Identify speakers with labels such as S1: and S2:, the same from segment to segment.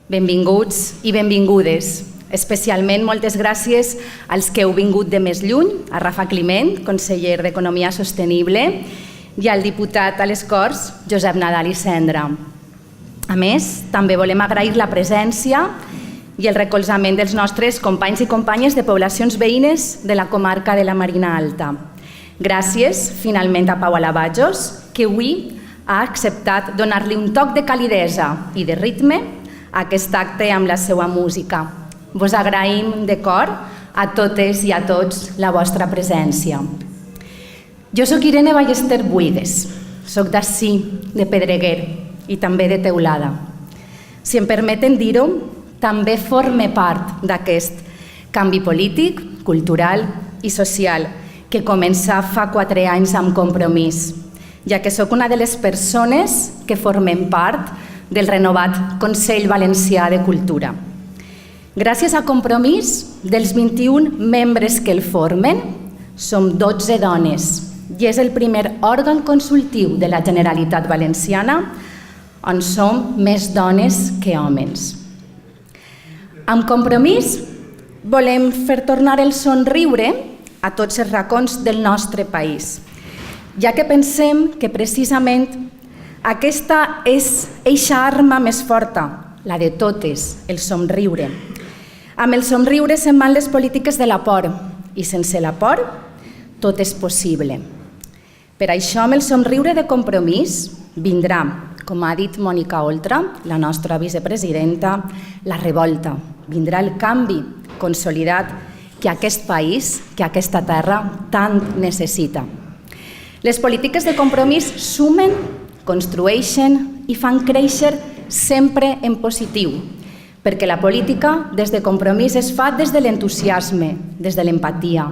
S1: Benvinguts i benvingudes. Especialment moltes gràcies als que heu vingut de més lluny, a Rafa Climent, conseller d'Economia Sostenible, i al diputat a les Corts, Josep Nadal i Cendra. A més, també volem agrair la presència i el recolzament dels nostres companys i companyes de poblacions veïnes de la comarca de la Marina Alta. Gràcies, finalment, a Pau Alabajos, que avui ha acceptat donar-li un toc de calidesa i de ritme a aquest acte amb la seva música. Vos agraïm de cor a totes i a tots la vostra presència. Jo soc Irene Ballester Buides, soc d'ací, de Pedreguer i també de Teulada. Si em permeten dir-ho, també forme part d'aquest canvi polític, cultural i social que comença fa 4 anys amb Compromís, ja que soc una de les persones que formem part del renovat Consell Valencià de Cultura. Gràcies a Compromís, dels 21 membres que el formen, som 12 dones i és el primer òrgan consultiu de la Generalitat Valenciana on som més dones que homes. Amb Compromís volem fer tornar el somriure a tots els racons del nostre país, ja que pensem que precisament aquesta és eixa arma més forta, la de totes, el somriure. Amb el somriure se'n van les polítiques de la por i sense la por tot és possible. Per això, amb el somriure de Compromís vindrà, com ha dit Mònica Oltra, la nostra vicepresidenta, la revolta. Vindrà el canvi consolidat que aquest país, que aquesta terra tant necessita. Les polítiques de Compromís sumen, construeixen i fan créixer sempre en positiu, perquè la política des de Compromís es fa des de l'entusiasme, des de l'empatia,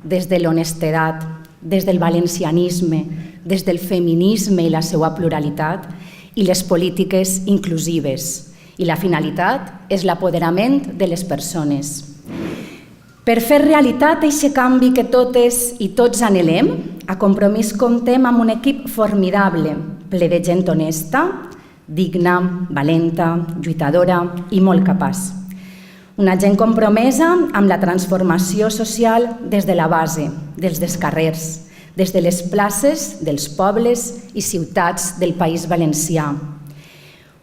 S1: des de l'honestedat, des del valencianisme, des del feminisme i la seva pluralitat i les polítiques inclusives. I la finalitat és l'apoderament de les persones. Per fer realitat aquest canvi que totes i tots anhelem, a Compromís comptem amb un equip formidable, ple de gent honesta, digna, valenta, lluitadora i molt capaç. Una gent compromesa amb la transformació social des de la base, des dels carrers, des de les places dels pobles i ciutats del País Valencià.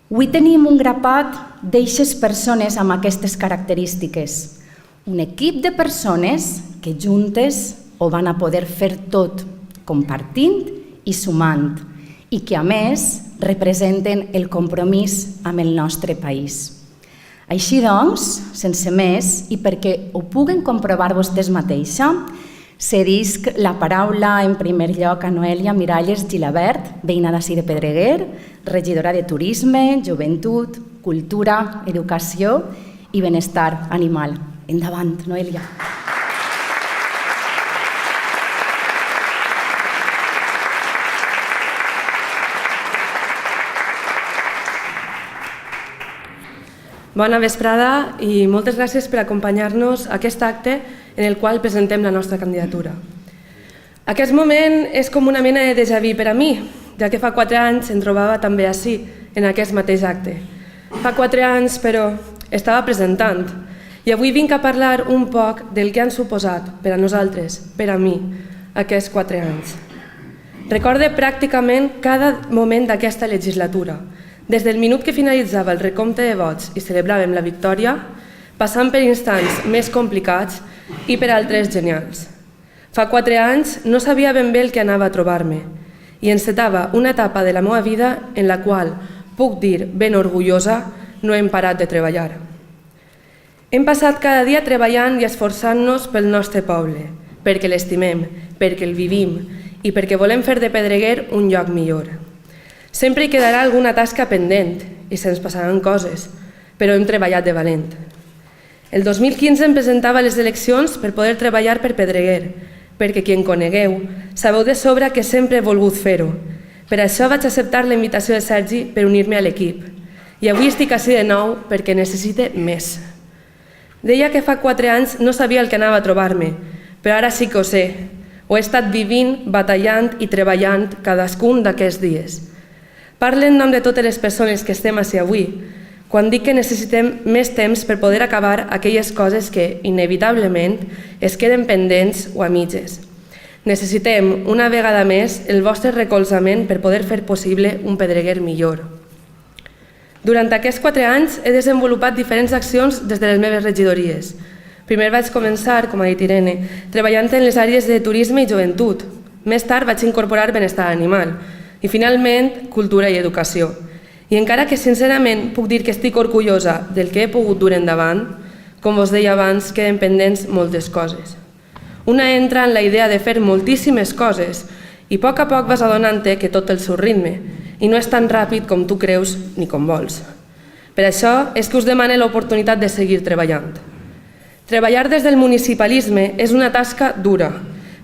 S1: Avui tenim un grapat d'eixes persones amb aquestes característiques. Un equip de persones que juntes ho van a poder fer tot, compartint i sumant, i que, a més, representen el compromís amb el nostre país. Així doncs, sense més, i perquè ho puguen comprovar vostès mateixa, cedisc la paraula en primer lloc a Noelia Miralles Gilabert, veïna d'ací de Pedreguer, regidora de Turisme, Joventut, Cultura, Educació i Benestar Animal. Endavant, Noelia.
S2: Bona vesprada i moltes gràcies per acompanyar-nos a aquest acte en el qual presentem la nostra candidatura. Aquest moment és com una mena de déjà vu per a mi, ja que fa 4 anys em trobava també ací, en aquest mateix acte. Fa 4 anys, però, estava presentant i avui vinc a parlar un poc del que han suposat per a nosaltres, per a mi, aquests 4 anys. Recorde pràcticament cada moment d'aquesta legislatura, des del minut que finalitzava el recompte de vots i celebràvem la victòria, passant per instants més complicats i per altres genials. Fa 4 anys no sabia ben bé el que anava a trobar-me i encetava una etapa de la meva vida en la qual, puc dir ben orgullosa, no hem parat de treballar. Hem passat cada dia treballant i esforçant-nos pel nostre poble, perquè l'estimem, perquè el vivim i perquè volem fer de Pedreguer un lloc millor. Sempre hi quedarà alguna tasca pendent i se'ns passaran coses, però hem treballat de valent. El 2015 em presentava a les eleccions per poder treballar per Pedreguer, perquè qui em conegueu sabeu de sobre que sempre he volgut fer-ho. Per això vaig acceptar la invitació de Sergi per unir-me a l'equip. I avui estic ací de nou perquè necessite més. Deia que fa 4 anys no sabia el que anava a trobar-me, però ara sí que ho sé. Ho he estat vivint, batallant i treballant cadascun d'aquests dies. Parlo en nom de totes les persones que estem ací avui, quan dic que necessitem més temps per poder acabar aquelles coses que, inevitablement, es queden pendents o a mitges. Necessitem, una vegada més, el vostre recolzament per poder fer possible un Pedreguer millor. Durant aquests 4 anys he desenvolupat diferents accions des de les meves regidories. Primer vaig començar, com ha dit Irene, treballant en les àrees de turisme i joventut. Més tard vaig incorporar benestar animal i, finalment, cultura i educació. I encara que, sincerament, puc dir que estic orgullosa del que he pogut dur endavant, com vos deia abans, queden pendents moltes coses. Una entra en la idea de fer moltíssimes coses i a poc vas adonant-te que tot té el seu ritme i no és tan ràpid com tu creus ni com vols. Per això és que us demane l'oportunitat de seguir treballant. Treballar des del municipalisme és una tasca dura,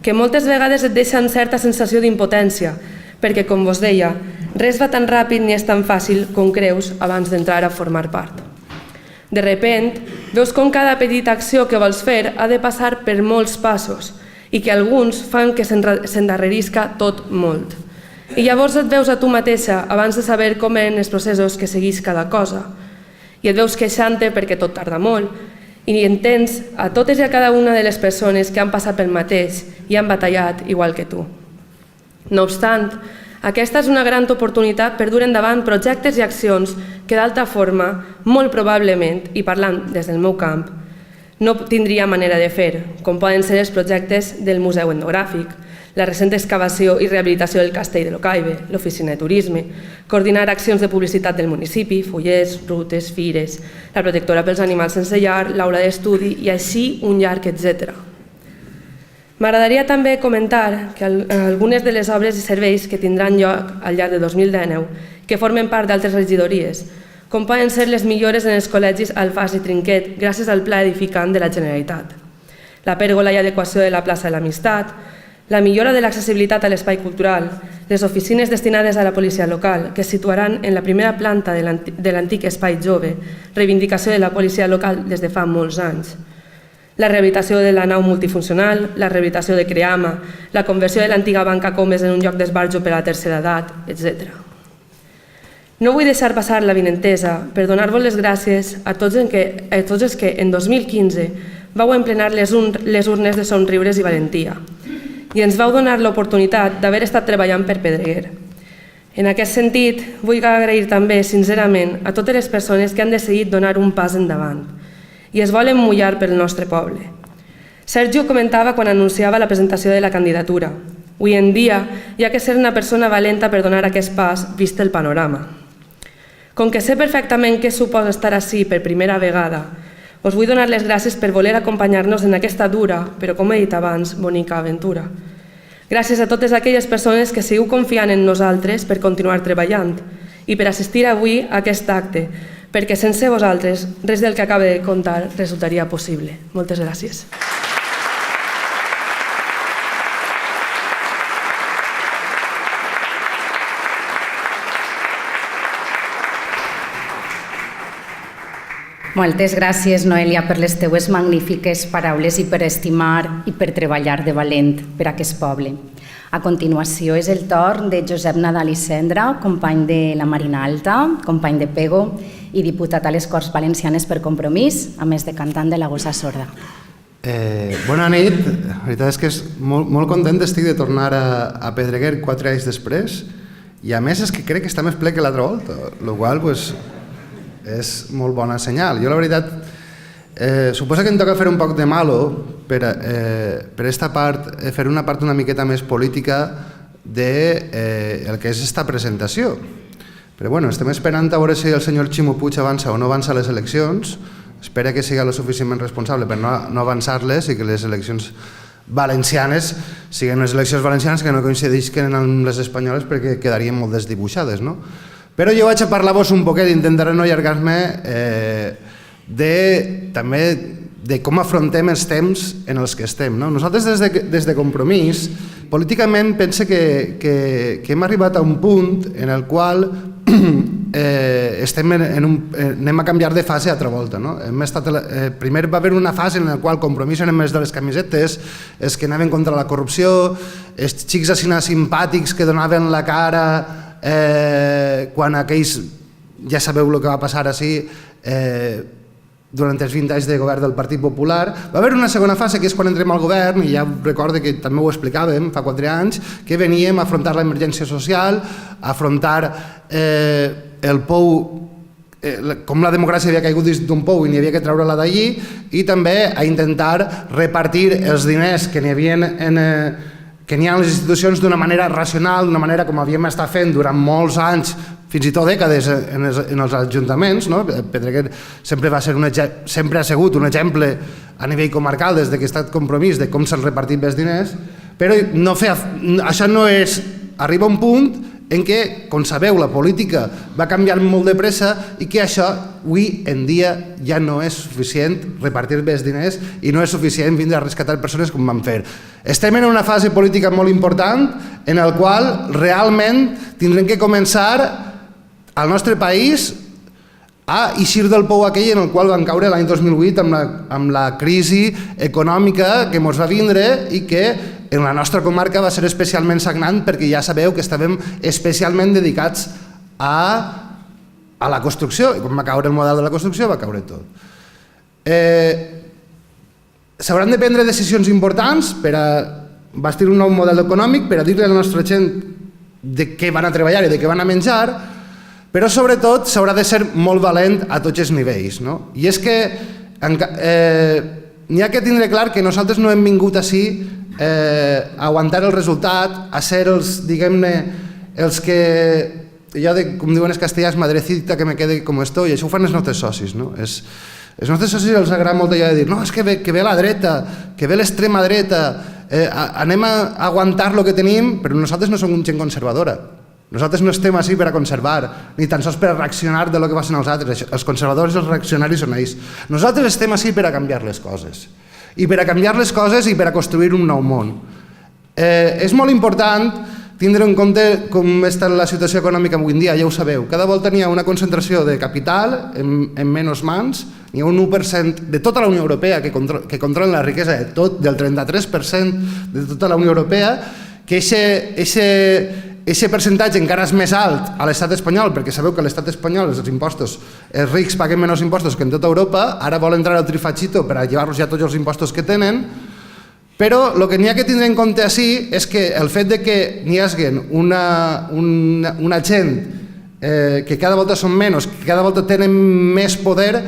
S2: que moltes vegades et deixa en certa sensació d'impotència, perquè, com vos deia, res va tan ràpid ni és tan fàcil com creus abans d'entrar a formar part. De repent, veus com cada petita acció que vols fer ha de passar per molts passos i que alguns fan que s'endarrerisca tot molt. I llavors et veus a tu mateixa abans de saber com eren els processos que seguís cada cosa. I et veus queixant-te perquè tot tarda molt i entens a totes i a cada una de les persones que han passat pel mateix i han batallat igual que tu. No obstant, aquesta és una gran oportunitat per dur endavant projectes i accions que d'altra forma, molt probablement, i parlant des del meu camp, no tindria manera de fer, com poden ser els projectes del Museu Etnogràfic, la recent excavació i rehabilitació del Castell de l'Ocaibe, l'Oficina de Turisme, coordinar accions de publicitat del municipi, fullers, rutes, fires, la protectora pels animals sense llar, l'aula d'estudi i així un llarg etcètera. M'agradaria també comentar que algunes de les obres i serveis que tindran lloc al llarg de 2019, que formen part d'altres regidories, com poden ser les millores en els col·legis Alfàs i Trinquet gràcies al Pla Edificant de la Generalitat, la pèrgola i adequació de la plaça de l'Amistat, la millora de l'accessibilitat a l'espai cultural, les oficines destinades a la policia local, que es situaran en la primera planta de l'antic espai jove, reivindicació de la policia local des de fa molts anys, la rehabilitació de la nau multifuncional, la rehabilitació de Creama, la conversió de l'antiga banca Comes en un lloc d'esbarjo per a la tercera edat, etc. No vull deixar passar l'avinentesa per donar-vos les gràcies a tots els que en 2015 vau emplenar les urnes de somriures i valentia i ens vau donar l'oportunitat d'haver estat treballant per Pedreguer. En aquest sentit, vull agrair també sincerament a totes les persones que han decidit donar un pas endavant i es volen mullar pel nostre poble. Sergio comentava quan anunciava la presentació de la candidatura. Avui en dia hi ha que ser una persona valenta per donar aquest pas vist el panorama. Com que sé perfectament què suposa estar ací per primera vegada, us vull donar les gràcies per voler acompanyar-nos en aquesta dura, però com he dit abans, bonica aventura. Gràcies a totes aquelles persones que seguiu confiant en nosaltres per continuar treballant i per assistir avui a aquest acte, perquè sense vosaltres res del que acabo de contar resultaria possible. Moltes gràcies.
S1: Moltes gràcies, Noelia, per les teues magnífiques paraules i per estimar i per treballar de valent per a aquest poble. A continuació és el torn de Josep Nadal i Cendra, company de la Marina Alta, company de Pego i diputat a les Corts Valencianes per Compromís, a més de cantant de la Gossa Sorda.
S3: Bona nit, la veritat és que molt content estic de tornar a Pedreguer 4 anys després i a més és que crec que està més ple que l'altra volta, el qual és molt bona senyal. Jo la veritat, suposa que em toca fer un poc de malo per esta part, fer una part una miqueta més política del que és esta presentació. Però bueno, estem esperant a veure si el senyor Ximo Puig avança o no avança les eleccions. Espera que sigui lo suficientment responsable per no avançar-les i que les eleccions valencianes siguin les eleccions valencianes que no coincidisquen amb les espanyoles perquè quedarien molt desdibuixades, no? Però jo vaig a parlar-vos un poquet, intentaré no allargar-me, també de com afrontem els temps en els que estem. Nosaltres des de Compromís, políticament pense que hem arribat a un punt en el qual anem a canviar de fase altra volta. Primer va haver una fase en la qual Compromís eren més de les camisetes, els que anaven contra la corrupció, els xics simpàtics que donaven la cara quan aquells ja sabeu el que va passar així durant els 20 anys de govern del Partit Popular. Va haver una segona fase, que és quan entrem al govern, i ja recordo que també ho explicàvem fa 4 anys, que veníem a afrontar l'emergència social, a afrontar el pou, com la democràcia havia caigut dins d'un pou i n'hi havia que treure-la d'allí, i també a intentar repartir els diners que n'hi havia que n'hi ha a les institucions d'una manera racional, d'una manera com havíem estat fent durant molts anys, fins i tot dècades en els ajuntaments. Pedreguer sempre ha sigut un exemple a nivell comarcal des que ha estat compromís de com s'han repartit bé els diners, però això no és... Arriba un punt en què, com sabeu, la política va canviar molt de pressa i que això avui en dia ja no és suficient repartir bé els diners i no és suficient vindre a rescatar persones com vam fer. Estem en una fase política molt important en la qual realment tindrem que començar al nostre país a eixir del pou aquell en el qual vam caure l'any 2008 amb la crisi econòmica que ens va vindre i que en la nostra comarca va ser especialment sagnant perquè ja sabeu que estàvem especialment dedicats a la construcció i quan va caure el model de la construcció va caure tot. S'hauran de prendre decisions importants per a bastir un nou model econòmic, per a dir-li a la nostra gent de què van a treballar i de què van a menjar, però sobretot s'haurà de ser molt valent a tots els nivells. I és que n'hi ha que tindre clar que nosaltres no hem vingut ací a aguantar el resultat, a ser els, diguem-ne, els que, com diuen els castellans, madrecita que me quede com estoy, i això ho fan els nostres socis. Els nostres socis els agrada molt allò de dir no, és que ve la dreta, que ve l'extrema dreta, anem a aguantar el que tenim, però nosaltres no som gent conservadora. Nosaltres no estem així per a conservar, ni tan sols per a reaccionar de lo que passen els altres. Els conservadors i els reaccionaris són ells. Nosaltres estem així per a canviar les coses. I per a canviar les coses i per a construir un nou món. És molt important tindre en compte com està la situació econòmica avui en dia, ja ho sabeu. Cada volta n'hi ha una concentració de capital en menys mans, n'hi ha un 1% de tota la Unió Europea que controla la riquesa del 33% de tota la Unió Europea, que aquest percentatge encara és més alt a l'estat espanyol, perquè sabeu que a l'estat espanyol els rics paguen menys impostos que en tota Europa, ara vol entrar al trifachito per a llevar-los ja tots els impostos que tenen, però el que n'hi ha que tindre en compte així és que el fet de que n'hi hagi una gent que cada volta són menys, que cada volta tenen més poder,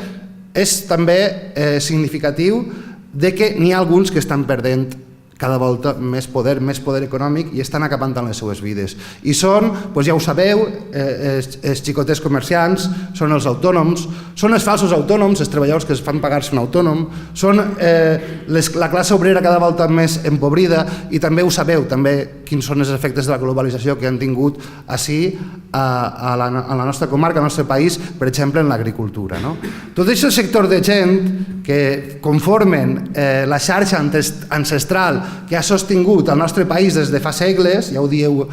S3: és també significatiu de que n'hi ha alguns que estan perdent cada volta més poder econòmic i estan acabant amb les seues vides. I són, ja ho sabeu, els xicotets comerciants, són els autònoms, són els falsos autònoms, els treballadors que es fan pagar-se un autònom, són la classe obrera cada volta més empobrida i també ho sabeu, també quins són els efectes de la globalització que han tingut així a la nostra comarca, al nostre país, per exemple, en l'agricultura. Tot aquest sector de gent que conformen la xarxa ancestral que ha sostingut el nostre país des de fa segles, ja ho diu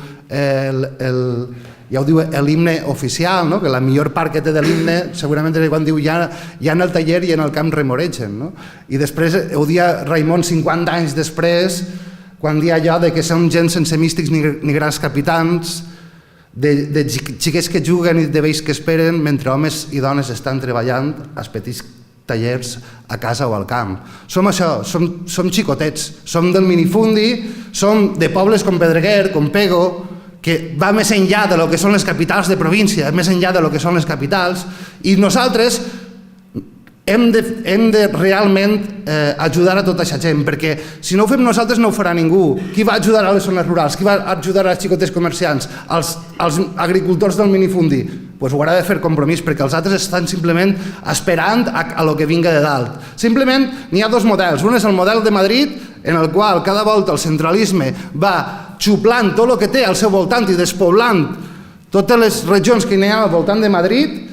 S3: l'himne oficial, que la millor part que té de l'himne segurament és quan diu ja en el taller i en el camp remoregen. I després ho dia Raimon 50 anys després, quan dia allò que són gent sense místics ni grans capitans, de xiquets que juguen i de vells que esperen mentre homes i dones estan treballant als petits tallers a casa o al camp. Som això, som xicotets, som del minifundi, som de pobles com Pedreguer, com Pego, que va més enllà de lo que són les capitals de província, més enllà de lo que són les capitals, i nosaltres hem de realment ajudar a tota aquesta gent, perquè si no ho fem nosaltres no ho farà ningú. Qui va ajudar a les zones rurals? Qui va ajudar als xicotets comerciants? als agricultors del minifundi? Doncs ho haurà de fer compromís, perquè els altres estan simplement esperant a lo que vinga de dalt. Simplement n'hi ha dos models. Un és el model de Madrid, en el qual cada volta el centralisme va xuplant tot el que té al seu voltant i despoblant totes les regions que n'hi ha al voltant de Madrid,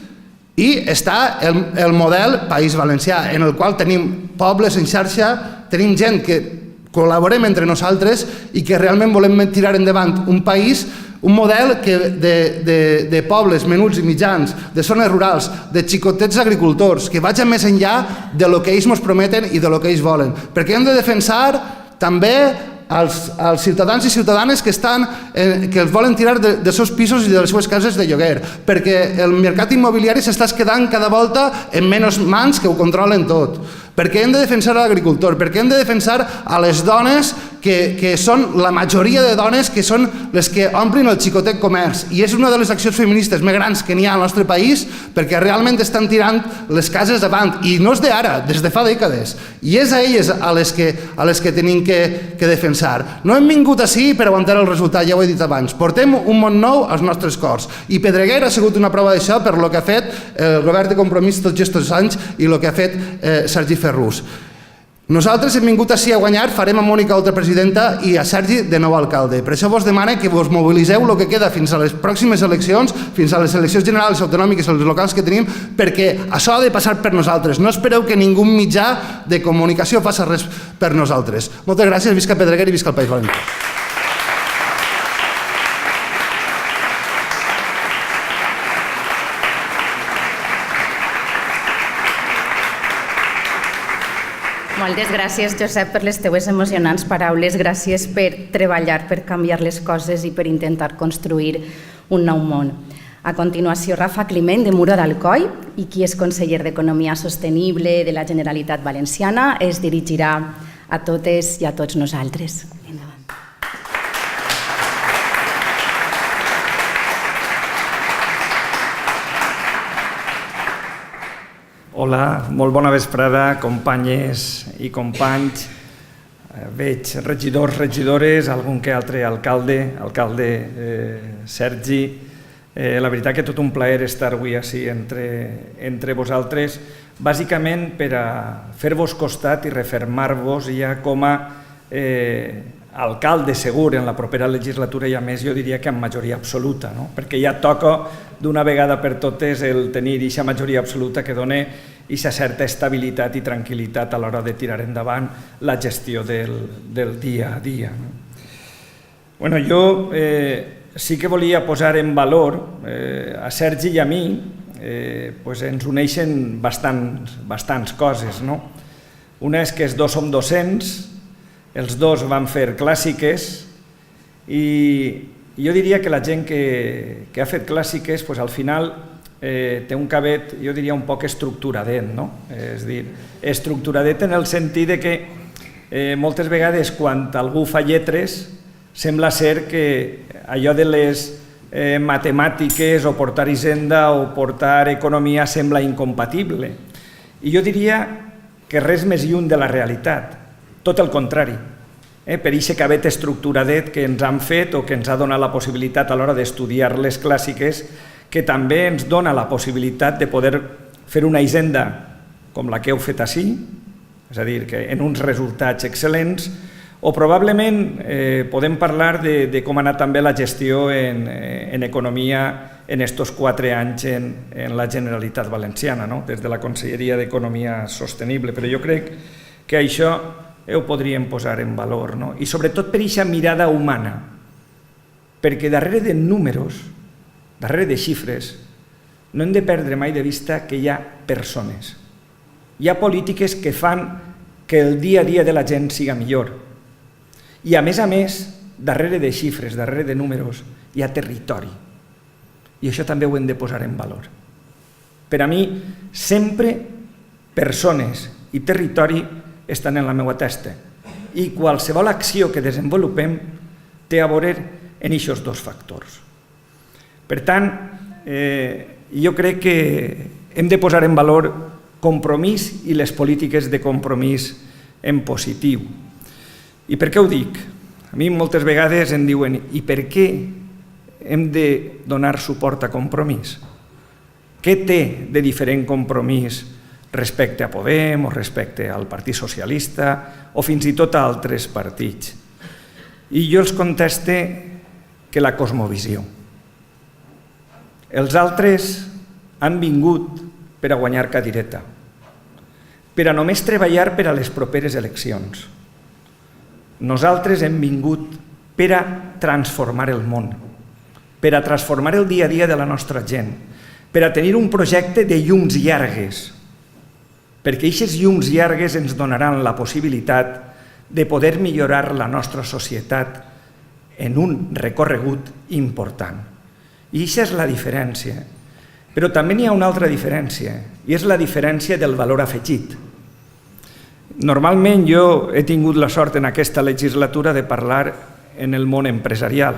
S3: i està el model País Valencià, en el qual tenim pobles en xarxa, tenim gent que col·laborem entre nosaltres i que realment volem tirar endavant un país, un model de pobles menuts i mitjans, de zones rurals, de xicotets agricultors, que vagi més enllà de lo que ells ens prometen i de lo que ells volen. Perquè hem de defensar també als ciutadans i ciutadanes que els volen tirar dels seus pisos i de les seves cases de lloguer, perquè el mercat immobiliari s'està quedant cada volta en menys mans que ho controlen tot, perquè hem de defensar l'agricultor, perquè hem de defensar a les dones que són la majoria de dones que són les que omplin el xicotet comerç, i és una de les accions feministes més grans que n'hi ha al nostre país, perquè realment estan tirant les cases avant, i no és d'ara, des de fa dècades, i és a elles a les que tenim que defensar. No hem vingut ací per aguantar el resultat, ja ho he dit abans, portem un món nou als nostres cors, i Pedreguer ha sigut una prova d'això per lo que ha fet el govern de Compromís tots aquests anys i el que ha fet Sergi Ferrús. Nosaltres hem vingut ací a guanyar, farem a Mònica altra presidenta i a Sergi de nou alcalde. Per això vos demane que vos mobiliseu el que queda fins a les pròximes eleccions, fins a les eleccions generals autonòmiques o les locals que tenim, perquè això ha de passar per nosaltres. No espereu que ningú mitjà de comunicació faci res per nosaltres. Moltes gràcies, visca Pedreguer i visca el País Valencià.
S1: Moltes gràcies, Josep, per les teues emocionants paraules. Gràcies per treballar, per canviar les coses i per intentar construir un nou món. A continuació, Rafa Climent, de Muro d'Alcoi, i qui és conseller d'Economia Sostenible de la Generalitat Valenciana, es dirigirà a totes i a tots nosaltres. Endavant.
S4: Hola, molt bona vesprada, companyes i companys. Veig regidors, regidores, algun que altre alcalde Sergi. La veritat que tot un plaer estar avui ací entre vosaltres, bàsicament per a fer-vos costat i refermar-vos ja com a alcalde segur en la propera legislatura, i a més jo diria que amb majoria absoluta, perquè ja toca d'una vegada per totes el tenir aquesta majoria absoluta que dona aquesta certa estabilitat i tranquil·litat a l'hora de tirar endavant la gestió del dia a dia. Jo sí que volia posar en valor a Sergi i a mi, ens uneixen bastants coses. Una és que els dos som docents, els dos van fer clàssiques, i jo diria que la gent que ha fet clàssiques al final té un cabet, jo diria, un poc estructuradet, és a dir, estructuradet en el sentit que moltes vegades quan algú fa lletres sembla ser que allò de les matemàtiques o portar hisenda o portar economia sembla incompatible. I jo diria que res més lluny de la realitat. Tot el contrari, per aquest cabet estructuradet que ens han fet o que ens ha donat la possibilitat a l'hora d'estudiar les clàssiques, que també ens dona la possibilitat de poder fer una hisenda com la que heu fet ací, és a dir, que en uns resultats excel·lents, o probablement podem parlar de com ha anat també la gestió en economia en aquests 4 anys en la Generalitat Valenciana, des de la Conselleria d'Economia Sostenible. Però jo crec que això ho podríem posar en valor, i sobretot per aquesta mirada humana, perquè darrere de números, darrere de xifres, no hem de perdre mai de vista que hi ha persones. Hi ha polítiques que fan que el dia a dia de la gent siga millor. I a més, darrere de xifres, darrere de números, hi ha territori. I això també ho hem de posar en valor. Per a mi, sempre persones i territori estan en la meva testa. I qualsevol acció que desenvolupem té a veure en aquests dos factors. Per tant, jo crec que hem de posar en valor Compromís i les polítiques de compromís en positiu. I per què ho dic? A mi moltes vegades em diuen i per què hem de donar suport a Compromís? Què té de diferent Compromís respecte a Podem o respecte al Partit Socialista o fins i tot a altres partits? I jo els conteste que la cosmovisió. Els altres han vingut per a guanyar cadireta, per a només treballar per a les properes eleccions. Nosaltres hem vingut per a transformar el món, per a transformar el dia a dia de la nostra gent, per a tenir un projecte de llums llargues, perquè aquestes llums llargues ens donaran la possibilitat de poder millorar la nostra societat en un recorregut important. I aquesta és la diferència. Però també n'hi ha una altra diferència, i és la diferència del valor afegit. Normalment jo he tingut la sort en aquesta legislatura de parlar en el món empresarial,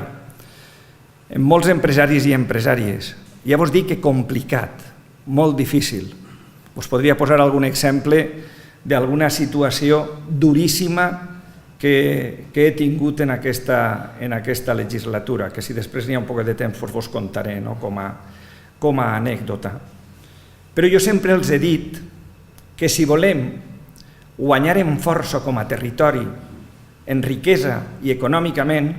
S4: amb molts empresaris i empresàries. Ja vos dic que complicat, molt difícil. Us podria posar algun exemple d'alguna situació duríssima que he tingut en aquesta legislatura, que si després n'hi ha un poc de temps vos contaré com a anècdota. Però jo sempre els he dit que si volem guanyar en força com a territori, en riquesa i econòmicament,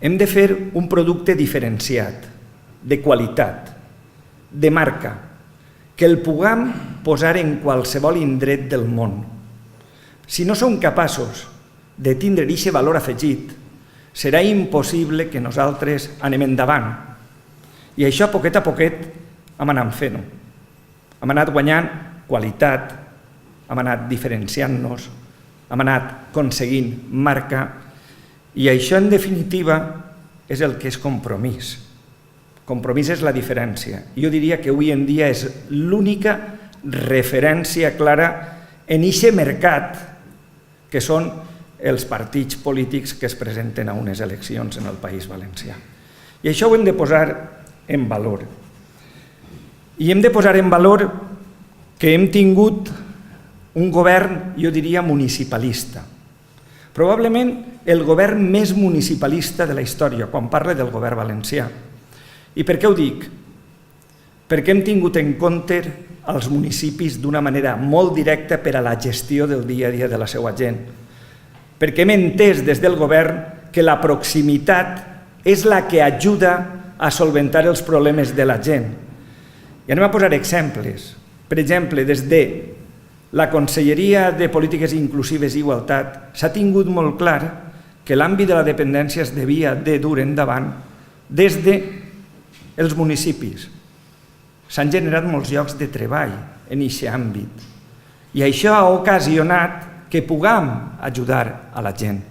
S4: hem de fer un producte diferenciat, de qualitat, de marca, que el puguem posar en qualsevol indret del món. Si no som capaços de tindre aquest valor afegit, serà impossible que nosaltres anem endavant. I això, poquet a poquet, hem anat fent-ho. Hem anat guanyant qualitat, hem anat diferenciant-nos, hem anat aconseguint marca, i això, en definitiva, és el que és compromís. Compromís és la diferència. Jo diria que avui en dia és l'única referència clara en aquest mercat que són els partits polítics que es presenten a unes eleccions en el País Valencià. I això ho hem de posar en valor. I hem de posar en valor que hem tingut un govern, jo diria, municipalista. Probablement el govern més municipalista de la història, quan parla del govern valencià. I per què ho dic? Perquè hem tingut en compte els municipis d'una manera molt directa per a la gestió del dia a dia de la seva gent. Perquè hem entès des del govern que la proximitat és la que ajuda a solventar els problemes de la gent. I anem a posar exemples. Per exemple, des de la Conselleria de Polítiques Inclusives i Igualtat s'ha tingut molt clar que l'àmbit de la dependència es devia de dur endavant des dels municipis. S'han generat molts llocs de treball en aquest àmbit i això ha ocasionat que puguem ajudar a la gent.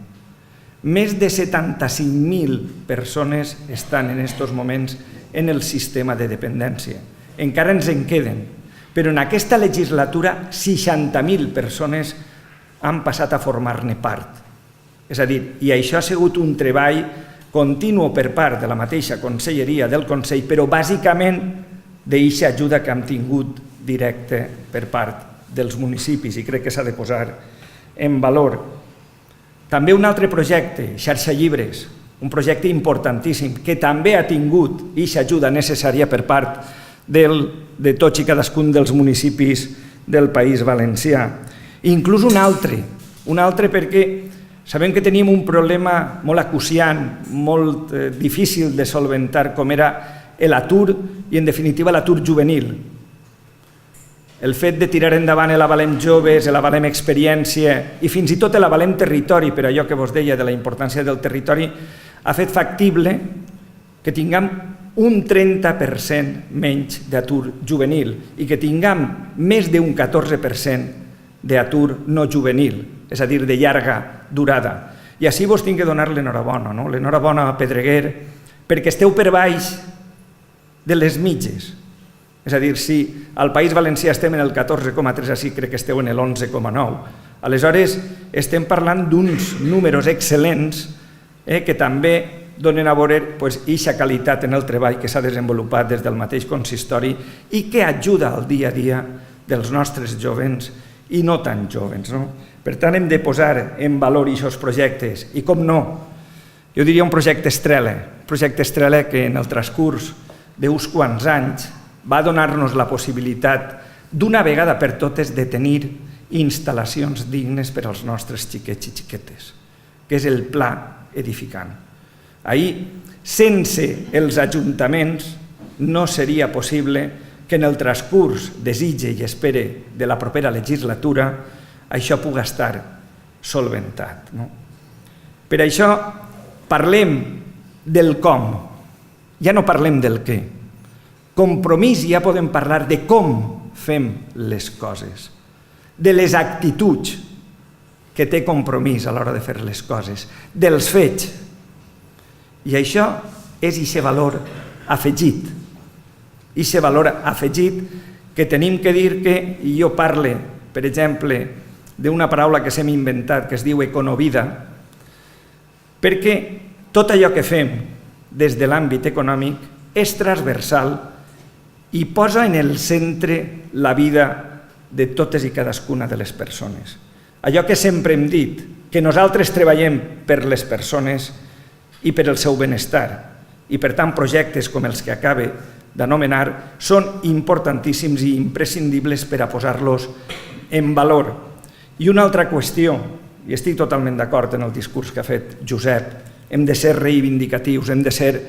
S4: Més de 75.000 persones estan en aquests moments en el sistema de dependència. Encara ens en queden, però en aquesta legislatura 60.000 persones han passat a formar-ne part. És a dir, i això ha sigut un treball continu per part de la mateixa conselleria del Consell, però bàsicament d'aquesta ajuda que hem tingut directe per part dels municipis, i crec que s'ha de posar en valor. També un altre projecte, Xarxa Llibres, un projecte importantíssim, que també ha tingut aquesta ajuda necessària per part de tots i cadascun dels municipis del País Valencià. Inclús un altre perquè sabem que teníem un problema molt acuciant, molt difícil de solventar, com era l'atur i, en definitiva, l'atur juvenil. El fet de tirar endavant l'Avalem Joves, l'Avalem Experiència i fins i tot l'Avalem Territori, per allò que vos deia de la importància del territori, ha fet factible que tinguem un 30% menys d'atur juvenil i que tinguem més d'un 14% d'atur no juvenil, és a dir, de llarga durada. I així vos tinc que donar l'enhorabona, no? L'enhorabona a Pedreguer, perquè esteu per baix de les mitges. És a dir, si al País Valencià estem en el 14,3, així crec que esteu en l'11,9. Aleshores, estem parlant d'uns números excel·lents que també donen a veure aquesta qualitat en el treball que s'ha desenvolupat des del mateix consistori i que ajuda al dia a dia dels nostres jovens i no tan jovens. Per tant, hem de posar en valor aquests projectes i, com no, jo diria un projecte estrella que en el transcurs d'uns quants anys va donar-nos la possibilitat d'una vegada per totes de tenir instal·lacions dignes per als nostres xiquets i xiquetes, que és el Pla Edificant. Ahir, sense els ajuntaments, no seria possible que en el transcurs, desitge i espere de la propera legislatura, això pugui estar solventat. Per això parlem del com, ja no parlem del què. Compromís, ja podem parlar de com fem les coses, de les actituds. que té compromís a l'hora de fer les coses, dels fets. I això és aquest valor afegit. Aquest valor afegit que tenim que dir que, i jo parle, per exemple, d'una paraula que s'hem inventat, que es diu econovida, perquè tot allò que fem des de l'àmbit econòmic és transversal i posa en el centre la vida de totes i cadascuna de les persones. Allò que sempre hem dit, que nosaltres treballem per les persones i per el seu benestar, i per tant projectes com els que acabe d'anomenar són importantíssims i imprescindibles per a posar-los en valor. I una altra qüestió, i estic totalment d'acord en el discurs que ha fet Josep, hem de ser reivindicatius, hem de ser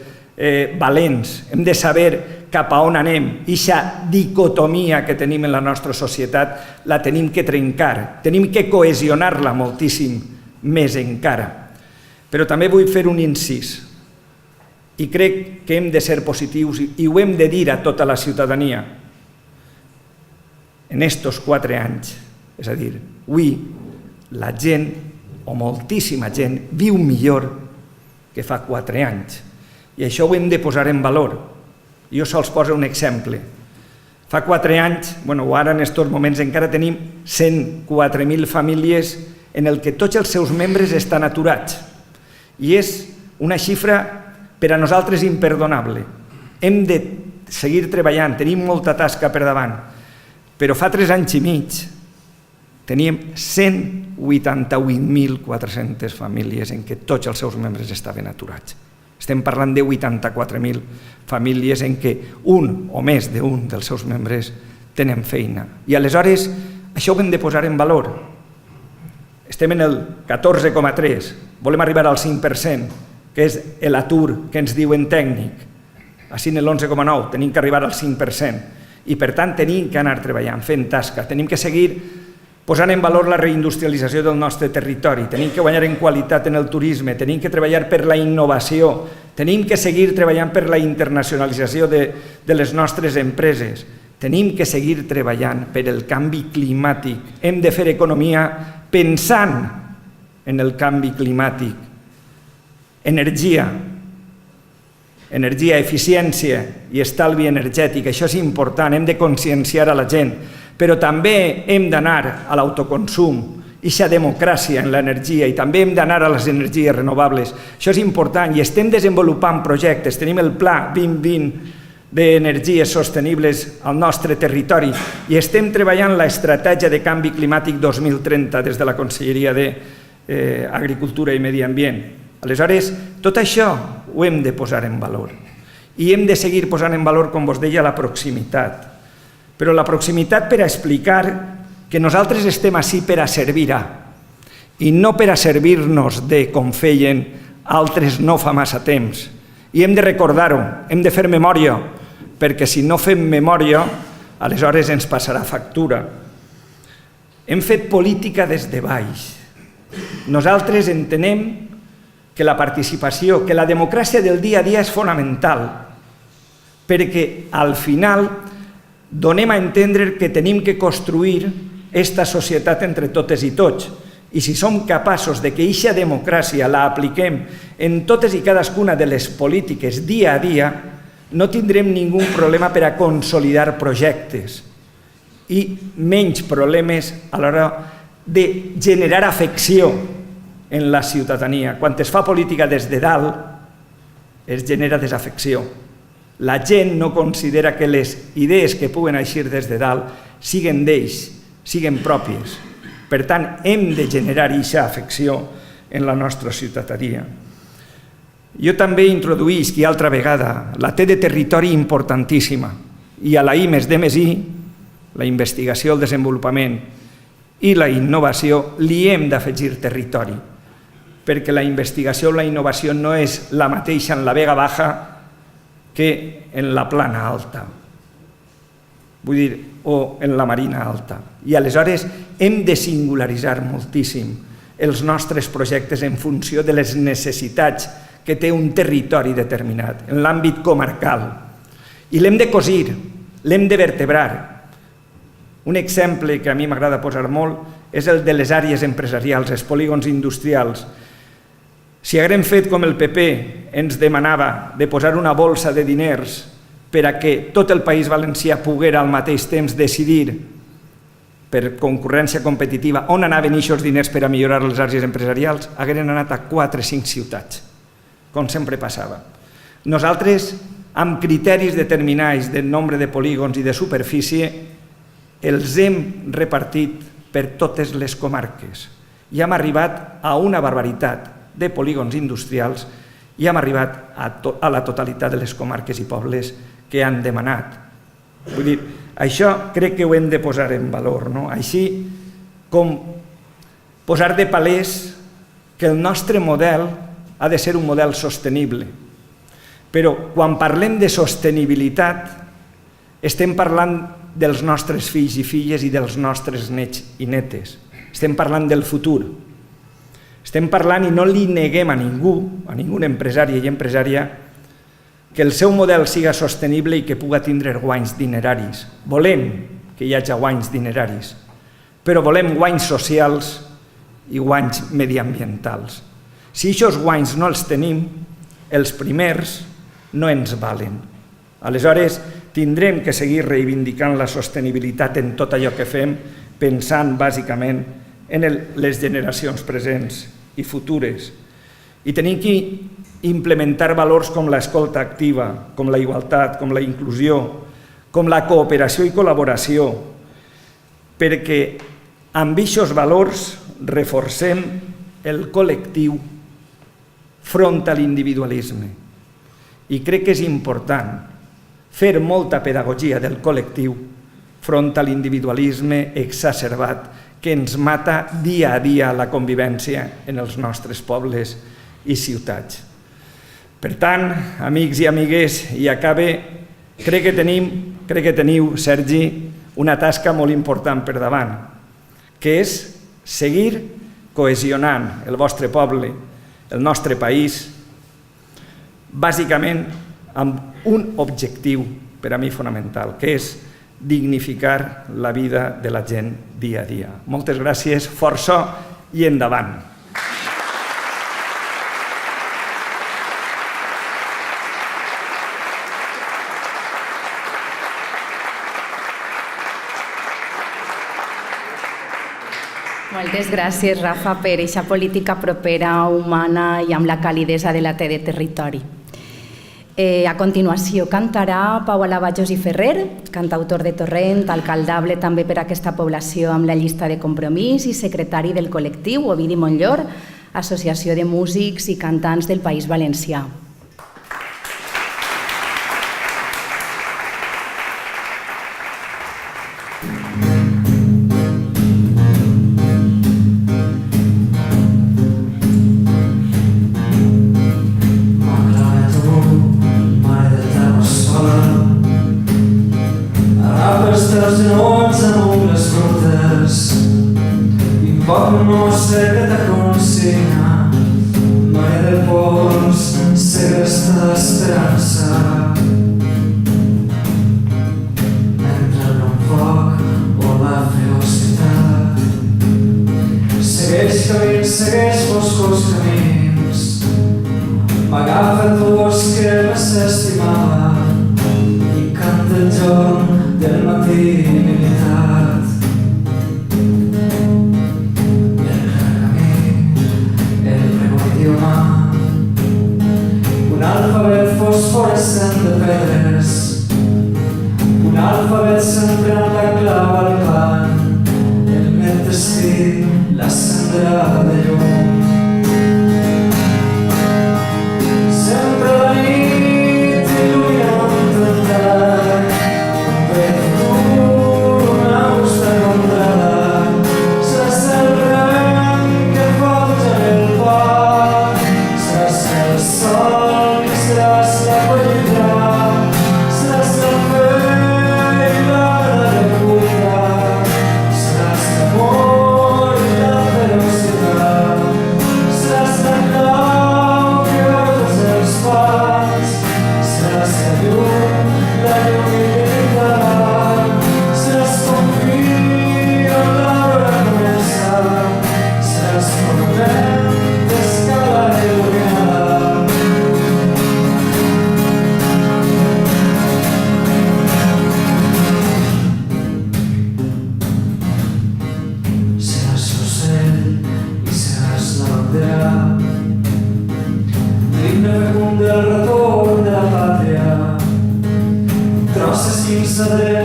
S4: valents, hem de saber cap a on anem. Eixa dicotomia que tenim en la nostra societat la tenim que trencar, tenim que cohesionar-la moltíssim més encara. Però també vull fer un incís, i crec que hem de ser positius i ho hem de dir a tota la ciutadania. En estos 4 anys, és a dir, avui la gent, o moltíssima gent, viu millor que fa 4 anys. I això ho hem de posar en valor. Jo sols poso un exemple. Fa 4 anys, ara en aquests moments encara tenim 104.000 famílies en el que tots els seus membres estan aturats. I és una xifra per a nosaltres imperdonable. Hem de seguir treballant, tenim molta tasca per davant, però fa 3 anys i mig teníem 188.400 famílies en què tots els seus membres estaven aturats. Estem parlant de 84.000 famílies en què un o més d'un dels seus membres tenen feina. I aleshores això ho hem de posar en valor. Estem en el 14,3, volem arribar al 5%, que és l'atur que ens diuen tècnic. Així en l'11,9 tenim que arribar al 5%. I per tant tenim que anar treballant, fent tasca, tenim que seguir posant en valor la reindustrialització del nostre territori, tenim que guanyar en qualitat en el turisme, tenim que treballar per la innovació, tenim que seguir treballant per la internacionalització de les nostres empreses, tenim que seguir treballant per el canvi climàtic, hem de fer economia pensant en el canvi climàtic, energia, eficiència i estalvi energètic, això és important, hem de conscienciar a la gent, però també hem d'anar a l'autoconsum, eixa democràcia en l'energia, i també hem d'anar a les energies renovables. Això és important i estem desenvolupant projectes. Tenim el Pla 2020 d'energies sostenibles al nostre territori i estem treballant l'estratègia de canvi climàtic 2030 des de la Conselleria d'Agricultura i Medi Ambient. Aleshores, tot això ho hem de posar en valor i hem de seguir posant en valor, com vos deia, la proximitat. Però la proximitat per a explicar que nosaltres estem ací per a servir i no per a servir-nos de com feien altres no fa massa temps. I hem de recordar-ho, hem de fer memòria, perquè si no fem memòria, aleshores ens passarà factura. Hem fet política des de baix. Nosaltres entenem que la participació, que la democràcia del dia a dia és fonamental, perquè al final donem a entendre que tenim que construir aquesta societat entre totes i tots. I si som capaços de que aquesta democràcia la apliquem en totes i cadascuna de les polítiques dia a dia, no tindrem ningú problema per a consolidar projectes i menys problemes a l'hora de generar afecció en la ciutadania. Quan es fa política des de dalt, es genera desafecció. La gent no considera que les idees que puguen eixir des de dalt siguen d'ells, siguen pròpies. Per tant, hem de generar aquesta afecció en la nostra ciutadania. Jo també introduïsc, i altra vegada, la T de territori importantíssima, i a la I+D+I, la investigació, el desenvolupament i la innovació, li hem d'afegir territori, perquè la investigació o la innovació no és la mateixa en la Vega Baja que en la Plana Alta, vull dir, o en la Marina Alta. I aleshores hem de singularitzar moltíssim els nostres projectes en funció de les necessitats que té un territori determinat, en l'àmbit comarcal. I l'hem de cosir, l'hem de vertebrar. Un exemple que a mi m'agrada posar molt és el de les àrees empresarials, els polígons industrials. Si haguem fet com el PP ens demanava de posar una bolsa de diners per a que tot el País Valencià poguera al mateix temps decidir per concurrència competitiva on anaven aquests diners per a millorar les àrees empresarials, hagueren anat a 4 o 5 ciutats, com sempre passava. Nosaltres, amb criteris determinats del nombre de polígons i de superfície, els hem repartit per totes les comarques i hem arribat a una barbaritat de polígons industrials i hem arribat a la totalitat de les comarques i pobles que han demanat. Vull dir, això crec que ho hem de posar en valor, no? Així com posar de palès que el nostre model ha de ser un model sostenible. Però quan parlem de sostenibilitat estem parlant dels nostres fills i filles i dels nostres nets i netes. Estem parlant del futur. Estem parlant i no li neguem a ningú empresari i empresària, que el seu model siga sostenible i que puga tindre guanys dineraris. Volem que hi hagi guanys dineraris, però volem guanys socials i guanys mediambientals. Si aquests guanys no els tenim, els primers no ens valen. Aleshores, tindrem que seguir reivindicant la sostenibilitat en tot allò que fem, pensant bàsicament en les generacions presents i futures. I tenim que implementar valors com l'escolta activa, com la igualtat, com la inclusió, com la cooperació i col·laboració, perquè amb aquests valors reforcem el col·lectiu front a l'individualisme. I crec que és important fer molta pedagogia del col·lectiu front a l'individualisme exacerbat que ens mata dia a dia la convivència en els nostres pobles i ciutats. Per tant, amics i amigues, i acabe, crec que teniu, Sergi, una tasca molt important per davant, que és seguir cohesionant el vostre poble, el nostre país, bàsicament amb un objectiu per a mi fonamental, que és dignificar la vida de la gent dia a dia. Moltes gràcies, força i endavant.
S1: Moltes gràcies, Rafa, per aquesta política propera, humana i amb la calidesa de la de territori. A continuació cantarà Pau Alabajos i Ferrer, cantautor de Torrent, alcaldable també per aquesta població amb la llista de compromís i secretari del col·lectiu Ovidi Montllor, Associació de Músics i Cantants del País Valencià.
S5: Una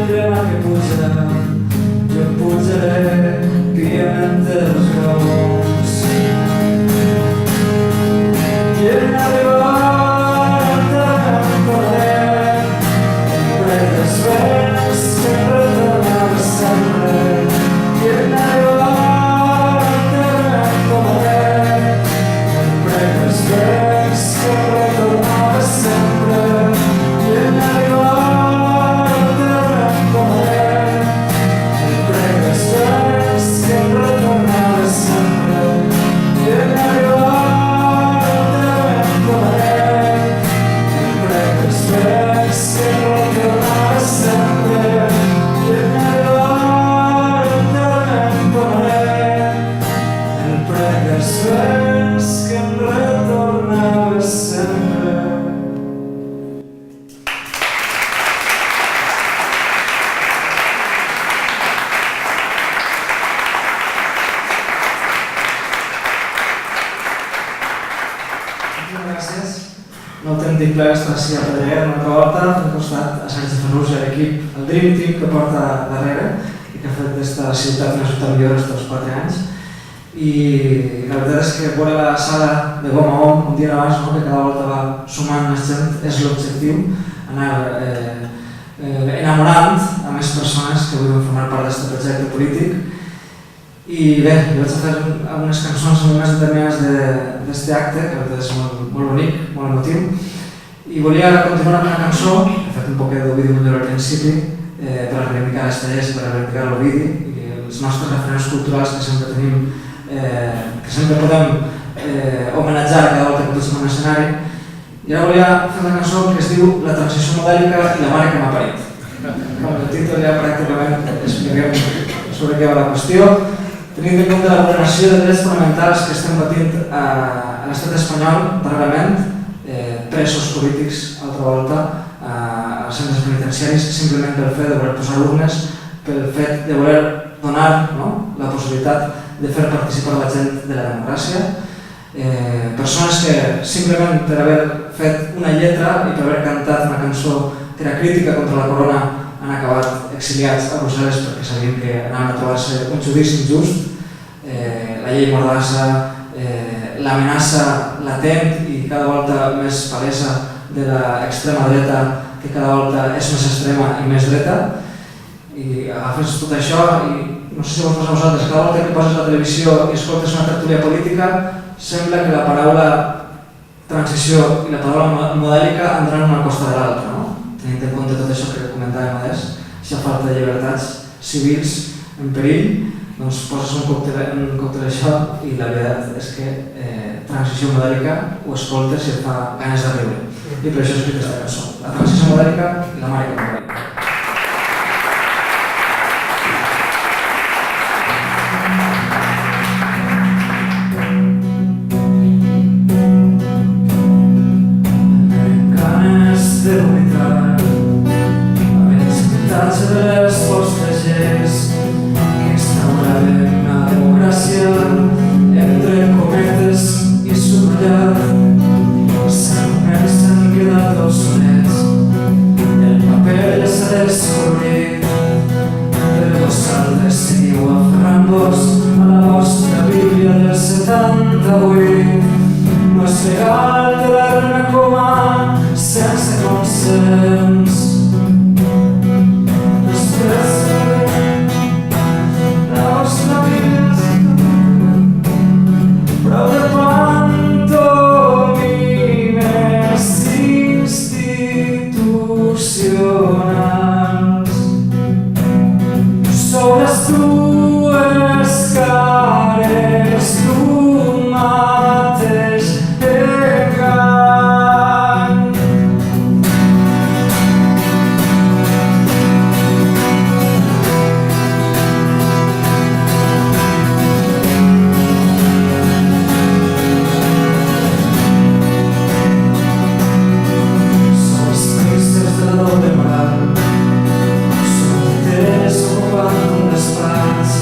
S5: el drama que puja, jo pujaré piament dels gols. I en arribar al terreny corrent, prec dels vents que retornava sempre. I en arribar al terreny corrent, prec dels vents que retornava sempre. I en arribar al terreny corrent, prec dels vents que retornava sempre. I en arribar no autèntic plaer estar així a Pedreguer una altra volta, fent costat a Sergi Ferruja, l'equip, el Dream Team que porta darrere i que ha fet d'esta ciutat una ciutat millor estos 4 anys. I la veritat és que veure la sala de gom a gom, un dia abans, que cada volta va sumant més gent, és l'objectiu, anar enamorant a més persones que vulguin formar part d'aquest projecte polític. I bé, jo vaig a fer algunes cançons molt més determinades d'aquest acte, que la veritat és molt bonic, molt emotiu. I volia continuar amb una cançó, he fet un poc d'Ovidi Montllor al principi, per a reivindicar les tallers, per a reivindicar l'Ovidi i els nostres referents culturals que sempre tenim, que sempre podem homenatjar cada volta que pugem a un escenari. I ara volia fer una cançó que es diu La transició modèlica i la mare que m'ha parit. El títol ja pràcticament expliquem sobre què va la qüestió. Tenint en compte la vulneració de drets fonamentals que estem patint a l'estat espanyol darrerament, presos polítics, altra volta, als centres penitenciaris, simplement pel fet de voler posar urnes, pel fet de voler donar la possibilitat de fer participar la gent de la democràcia. Persones que simplement per haver fet una lletra i per haver cantat una cançó que era crítica contra la corona han acabat exiliats a Brussel·les perquè sabien que anaven a trobar-se un judici injust. La llei Mordassa, l'amenaça latent i cada volta més palesa de l'extrema dreta, que cada volta és més extrema i més dreta. I agafes tot això i no sé si vos passa a vosaltres, cada volta que poses la televisió i escoltes una tertúlia política, sembla que la paraula transició i la paraula modèlica entraran una costa de l'altra, tenint en compte tot això que comentàvem abans, aquesta falta de llibertats civils en perill, doncs poses un còctel això i la veritat és que transició modèlica ho escoltes i et fa ganes de riure. I per això he escrit aquesta cançó, la transició modèlica i la mare que m'ha parit. Quantum desplats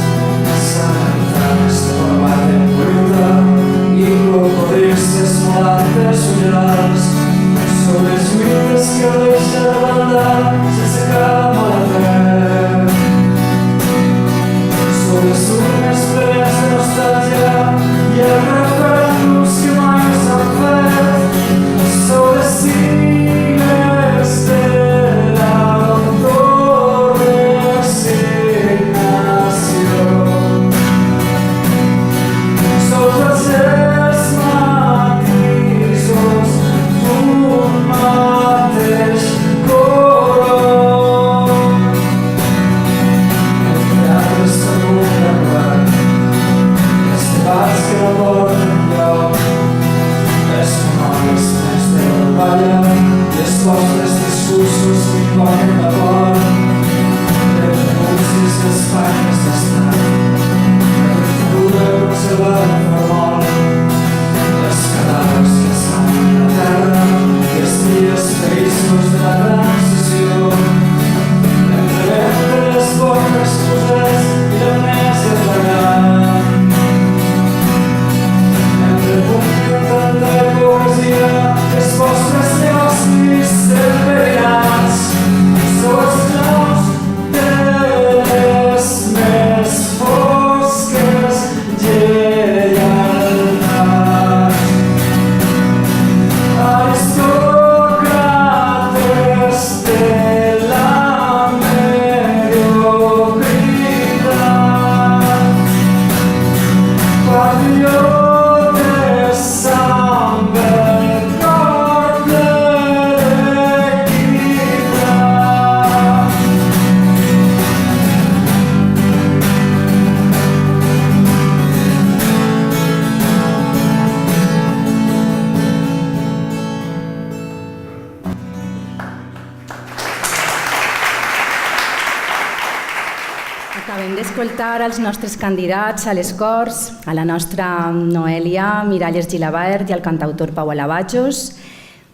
S1: Acabem d'escoltar els nostres candidats a les Corts, a la nostra Noelia Miralles Gilabert i al cantautor Pau Alabajos,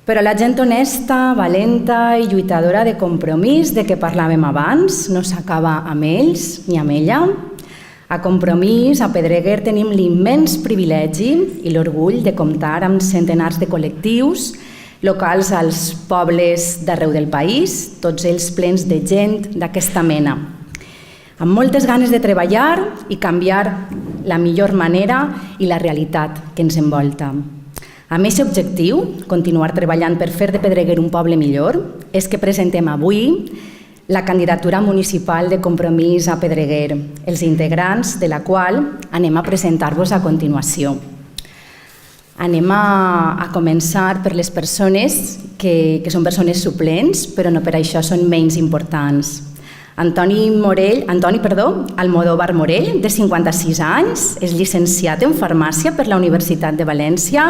S1: però la gent honesta, valenta i lluitadora de compromís de què parlàvem abans no s'acaba amb ells ni amb ella. A Compromís, a Pedreguer, tenim l'immens privilegi i l'orgull de comptar amb centenars de col·lectius locals als pobles d'arreu del país, tots ells plens de gent d'aquesta mena, amb moltes ganes de treballar i canviar la millor manera i la realitat que ens envolta. Amb aquest objectiu, continuar treballant per fer de Pedreguer un poble millor, és que presentem avui la candidatura municipal de Compromís a Pedreguer, els integrants de la qual anem a presentar-vos a continuació. Anem a començar per les persones que són persones suplents, però no per això són menys importants. Antoni Almodóvar Morell, de 56 anys, és llicenciat en Farmàcia per la Universitat de València,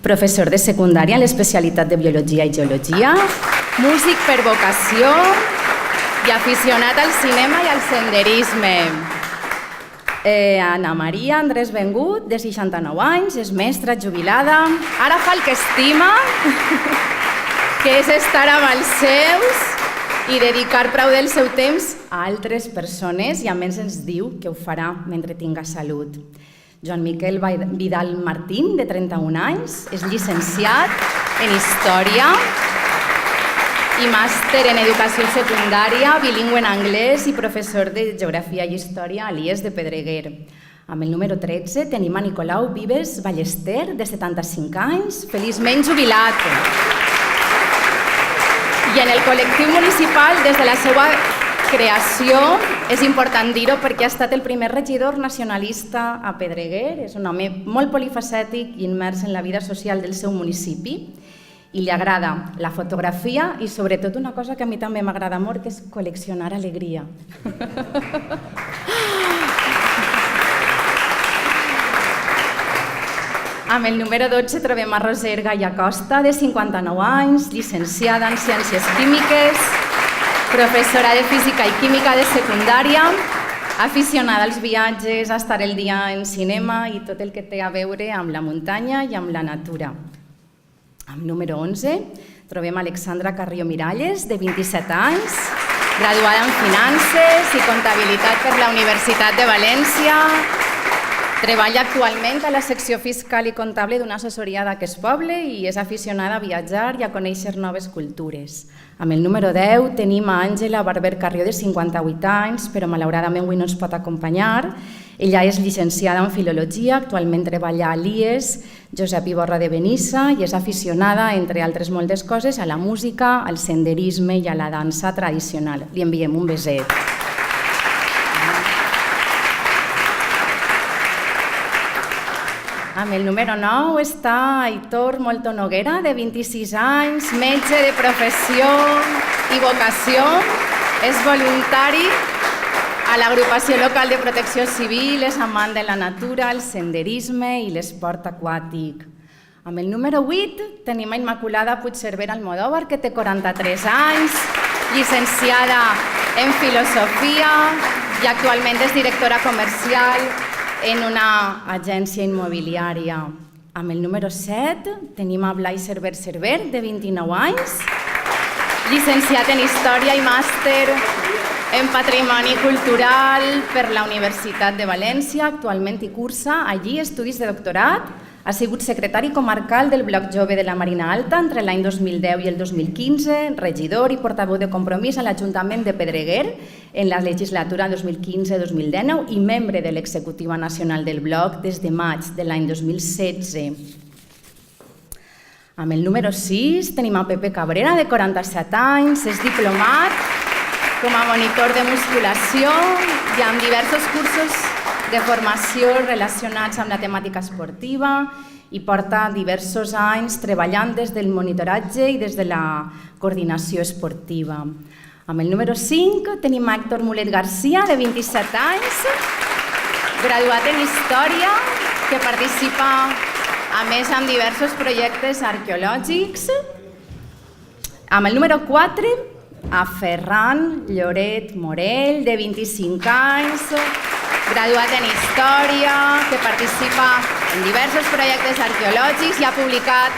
S1: professor de secundària en l'especialitat de Biologia i Geologia, músic per vocació i aficionat al cinema i al senderisme. Ana Maria Andrés Bengut, de 69 anys, és mestra jubilada. Ara fa el que estima, que és estar amb els seus i dedicar prou del seu temps a altres persones, i a més ens diu que ho farà mentre tinga salut. Joan Miquel Vidal Martín, de 31 anys, és llicenciat en Història i màster en Educació Secundària, bilingüe en anglès i professor de Geografia i Història a l'IES de Pedreguer. Amb el número 13 tenim a Nicolau Vives Ballester, de 75 anys, feliçment jubilat. I en el col·lectiu municipal, des de la seva creació, és important dir-ho perquè ha estat el primer regidor nacionalista a Pedreguer, és un home molt polifacètic i immers en la vida social del seu municipi, i li agrada la fotografia i sobretot una cosa que a mi també m'agrada molt, que és col·leccionar alegria. Amb el número 12 trobem a Roser Gaya Costa, de 59 anys, llicenciada en Ciències Químiques, professora de Física i Química de secundària, aficionada als viatges, a estar el dia en cinema i tot el que té a veure amb la muntanya i amb la natura. Amb número 11 trobem Alexandra Carrió Miralles, de 27 anys, graduada en Finances i Comptabilitat per la Universitat de València. Treballa actualment a la secció fiscal i comptable d'una assessoria d'aquest poble i és aficionada a viatjar i a conèixer noves cultures. Amb el número 10 tenim a Àngela Barber Carrió, de 58 anys, però malauradament avui no ens pot acompanyar. Ella és llicenciada en Filologia, actualment treballa a l'IES Josep Iborra de Benissa i és aficionada, entre altres moltes coses, a la música, al senderisme i a la dansa tradicional. Li enviem un beset. Amb el número 9 està Aitor Molto Noguera, de 26 anys, metge de professió i vocació, és voluntari a l'agrupació local de protecció civil, és amant de la natura, el senderisme i l'esport aquàtic. Amb el número 8 tenim a Immaculada Puigcerver Almodóvar, que té 43 anys, llicenciada en Filosofia i actualment és directora comercial en una agència immobiliària. Amb el número 7 tenim a Blai Cerver Cerver, de 29 anys, llicenciat en Història i màster en Patrimoni Cultural per la Universitat de València. Actualment hi cursa allí estudis de doctorat. Ha sigut secretari comarcal del Bloc Jove de la Marina Alta entre l'any 2010 i el 2015, regidor i portaveu de Compromís a l'Ajuntament de Pedreguer en la legislatura 2015-2019 i membre de l'executiva nacional del Bloc des de maig de l'any 2016. Amb el número 6 tenim a Pepe Cabrera, de 47 anys, és diplomat com a monitor de musculació i amb diversos cursos de formació relacionats amb la temàtica esportiva i porta diversos anys treballant des del monitoratge i des de la coordinació esportiva. Amb el número 5 tenim a Héctor Mulet García, de 27 anys, graduat en Història, que participa a més en diversos projectes arqueològics. Amb el número 4 a Ferran Lloret Morell, de 25 anys, graduat en Història, que participa en diversos projectes arqueològics i ha publicat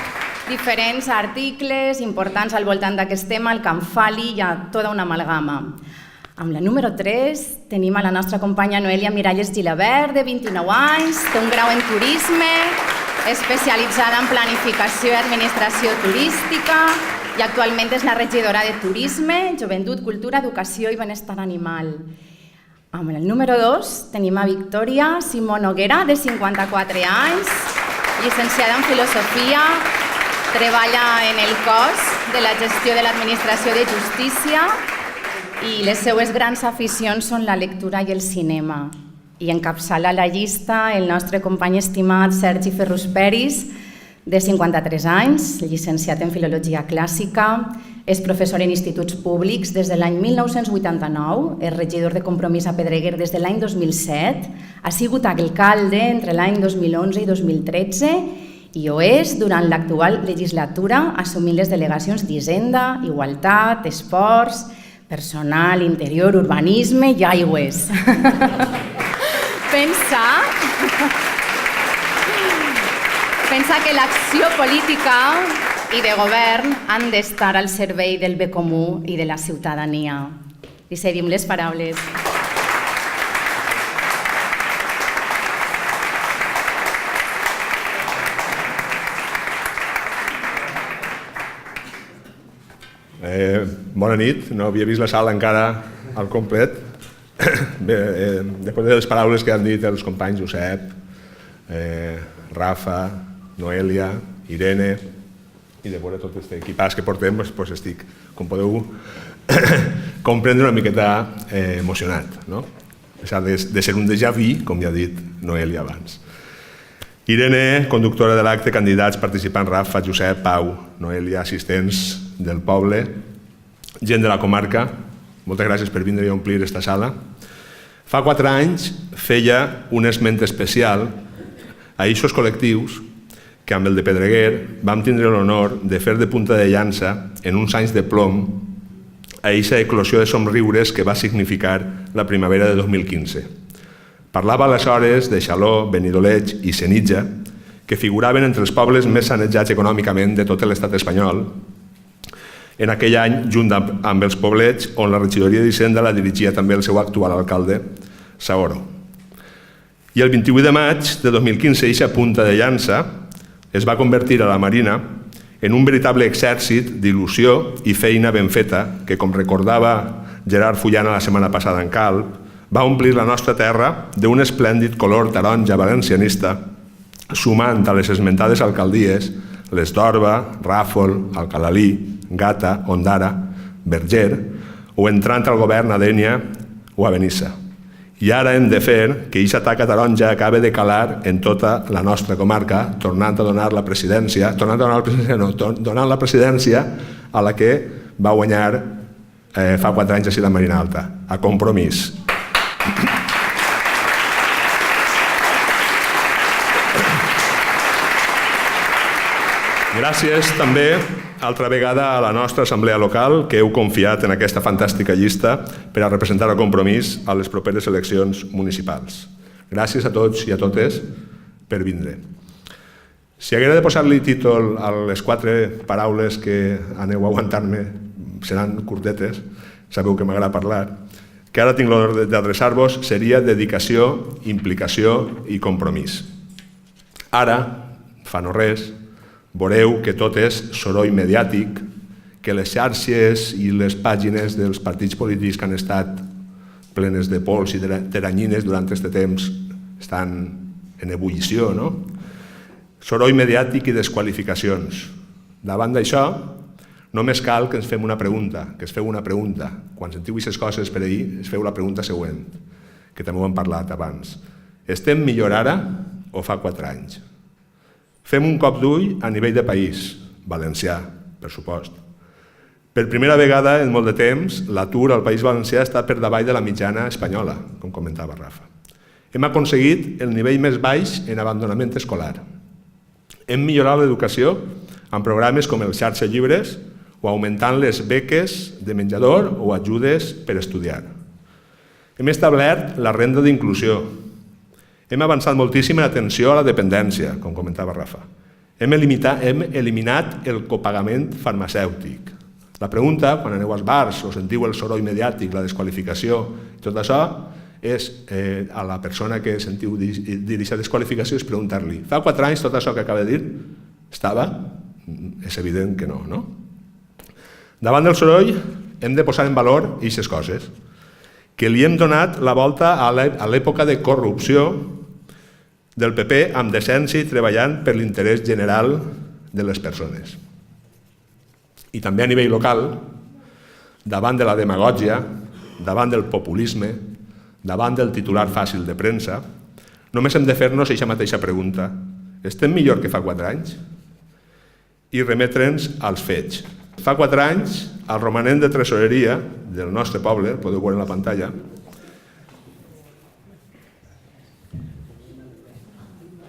S1: diferents articles importants al voltant d'aquest tema, el Camfali, hi ha tota una amalgama. Amb la número 3 tenim a la nostra companya Noelia Miralles Gilabert, de 29 anys, té un grau en turisme, especialitzada en planificació i administració turística i actualment és la regidora de Turisme, Joventut, Cultura, Educació i Benestar Animal. Amb el número 2 tenim a Victòria Simó Noguera, de 54 anys, llicenciada en Filosofia, treballa en el cos de la gestió de l'Administració de Justícia i les seues grans aficions són la lectura i el cinema. I encapçala la llista el nostre company estimat Sergi Ferrus Peris, de 53 anys, llicenciat en Filologia Clàssica, és professor en instituts públics des de l'any 1989, és regidor de Compromís a Pedreguer des de l'any 2007, ha sigut alcalde entre l'any 2011 i 2013 i ho és durant l'actual legislatura, assumint les delegacions d'Hisenda, Igualtat, Esports, Personal, Interior, Urbanisme i Aigües. Pensa que l'acció política i de govern han d'estar al servei del bé comú i de la ciutadania. Li cedim les paraules.
S6: Bona nit, no havia vist la sala encara al complet. Després de les paraules que han dit els companys Josep, Rafa, Noelia, Irene i de veure tot aquest equipàs que portem, doncs estic, com podeu comprendre, una miqueta emocionat, no? A pesar de ser un déjà vu, com ja ha dit Noelia abans. Irene, conductora de l'acte, candidats, participants, Rafa, Josep, Pau, Noelia, assistents del poble, gent de la comarca, moltes gràcies per vindre a omplir aquesta sala. Fa 4 anys feia un esment especial a eixos col·lectius que amb el de Pedreguer vam tindre l'honor de fer de punta de llança en uns anys de plom a eixa eclosió de somriures que va significar la primavera de 2015. Parlava aleshores de Xaló, Benidoleig i Senitja, que figuraven entre els pobles més sanejats econòmicament de tot l'estat espanyol, en aquell any, junt amb els poblets, on la regidoria d'Hisenda la dirigia també el seu actual alcalde, Saoro. I el 28 de maig de 2015, eixa punta de llança es va convertir a la Marina en un veritable exèrcit d'il·lusió i feina ben feta que, com recordava Gerard Fullana la setmana passada en Calp, va omplir la nostra terra d'un esplèndid color taronja valencianista, sumant a les esmentades alcaldies les d'Orba, Ràfol, Alcalalí, Gata, Ondara, Verger, o entrant al govern a Dénia o a Benissa. I ara hem de fer que aquesta taca taronja acabe de calar en tota la nostra comarca, donant la presidència a la que va guanyar fa 4 anys així la Marina Alta, a Compromís. Gràcies també altra vegada a la nostra assemblea local que heu confiat en aquesta fantàstica llista per a representar el Compromís a les properes eleccions municipals. Gràcies a tots i a totes per vindre. Si haguera de posar-li títol a les 4 paraules que aneu a aguantar-me, seran curtetes, sabeu que m'agrada parlar, que ara tinc l'honor d'adreçar-vos, seria dedicació, implicació i compromís. Ara, fa no res, veureu que tot és soroll mediàtic, que les xarxes i les pàgines dels partits polítics que han estat plenes de pols i teranyines durant aquest temps estan en ebullició, no? Soroll mediàtic i desqualificacions. Davant d'això, només cal que ens fem una pregunta, que es feu una pregunta. Quan sentiu aquestes coses per ahir, es feu la pregunta següent, que també ho hem parlat abans. Estem millor ara o fa 4 anys? Fem un cop d'ull a nivell de país, valencià, per supost. Per primera vegada en molt de temps, l'atur al País Valencià està per davall de la mitjana espanyola, com comentava Rafa. Hem aconseguit el nivell més baix en abandonament escolar. Hem millorat l'educació amb programes com el Xarxa Llibres o augmentant les beques de menjador o ajudes per estudiar. Hem establert la renda d'inclusió. Hem avançat moltíssim en atenció a la dependència, com comentava Rafa. Hem eliminat el copagament farmacèutic. La pregunta, quan aneu als bars o sentiu el soroll mediàtic, la desqualificació i tot això, és a la persona que sentiu dir aquesta desqualificació és preguntar-li: fa 4 anys tot això que acaba de dir estava? És evident que no, no? Davant del soroll hem de posar en valor aquestes coses, que li hem donat la volta a l'època de corrupció del PP amb decència i treballant per l'interès general de les persones. I també a nivell local, davant de la demagògia, davant del populisme, davant del titular fàcil de premsa, només hem de fer-nos aquesta mateixa pregunta: estem millor que fa 4 anys? I remetre'ns als fets. Fa 4 anys, el romanent de tresoreria del nostre poble, podeu veure en la pantalla,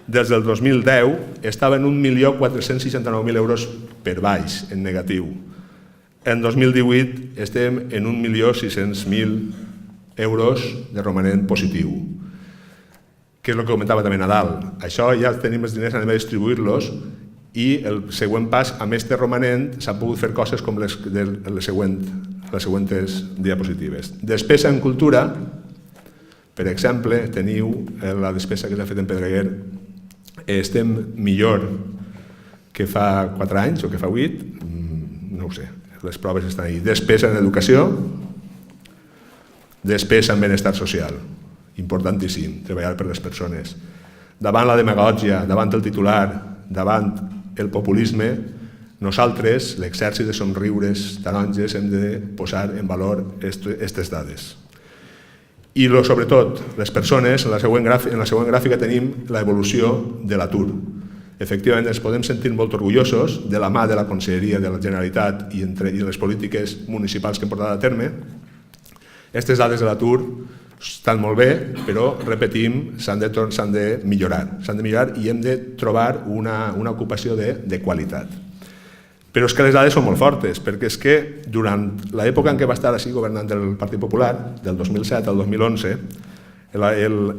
S6: des del 2010 estava en 1.469.000 euros per baix, en negatiu. En 2018 estem en 1.600.000 euros de romanent positiu, que és el que comentava també Nadal. Això ja tenim els diners, anem a distribuir-los, i el següent pas, amb aquest romanent, s'han pogut fer coses com les següents diapositives. Despesa en cultura, per exemple, teniu la despesa que s'ha fet en Pedreguer. Estem millor que fa 4 anys o que fa 8, no ho sé, les proves estan ahí. Despesa en educació, despesa en benestar social, importantíssim, treballar per les persones. Davant la demagògia, davant el titular, davant el populisme, nosaltres, l'exèrcit de somriures taronges, hem de posar en valor aquestes dades. I sobretot, les persones, en la següent gràfica tenim l'evolució de l'atur. Efectivament, ens podem sentir molt orgullosos de la mà de la Conselleria de la Generalitat i les polítiques municipals que hem portat a terme. Aquestes dades de l'atur estan molt bé, però, repetim, s'han de millorar. S'han de millorar i hem de trobar una ocupació de qualitat. Però és que les dades són molt fortes, perquè és que durant l'època en què va estar així governant el Partit Popular, del 2007 al 2011,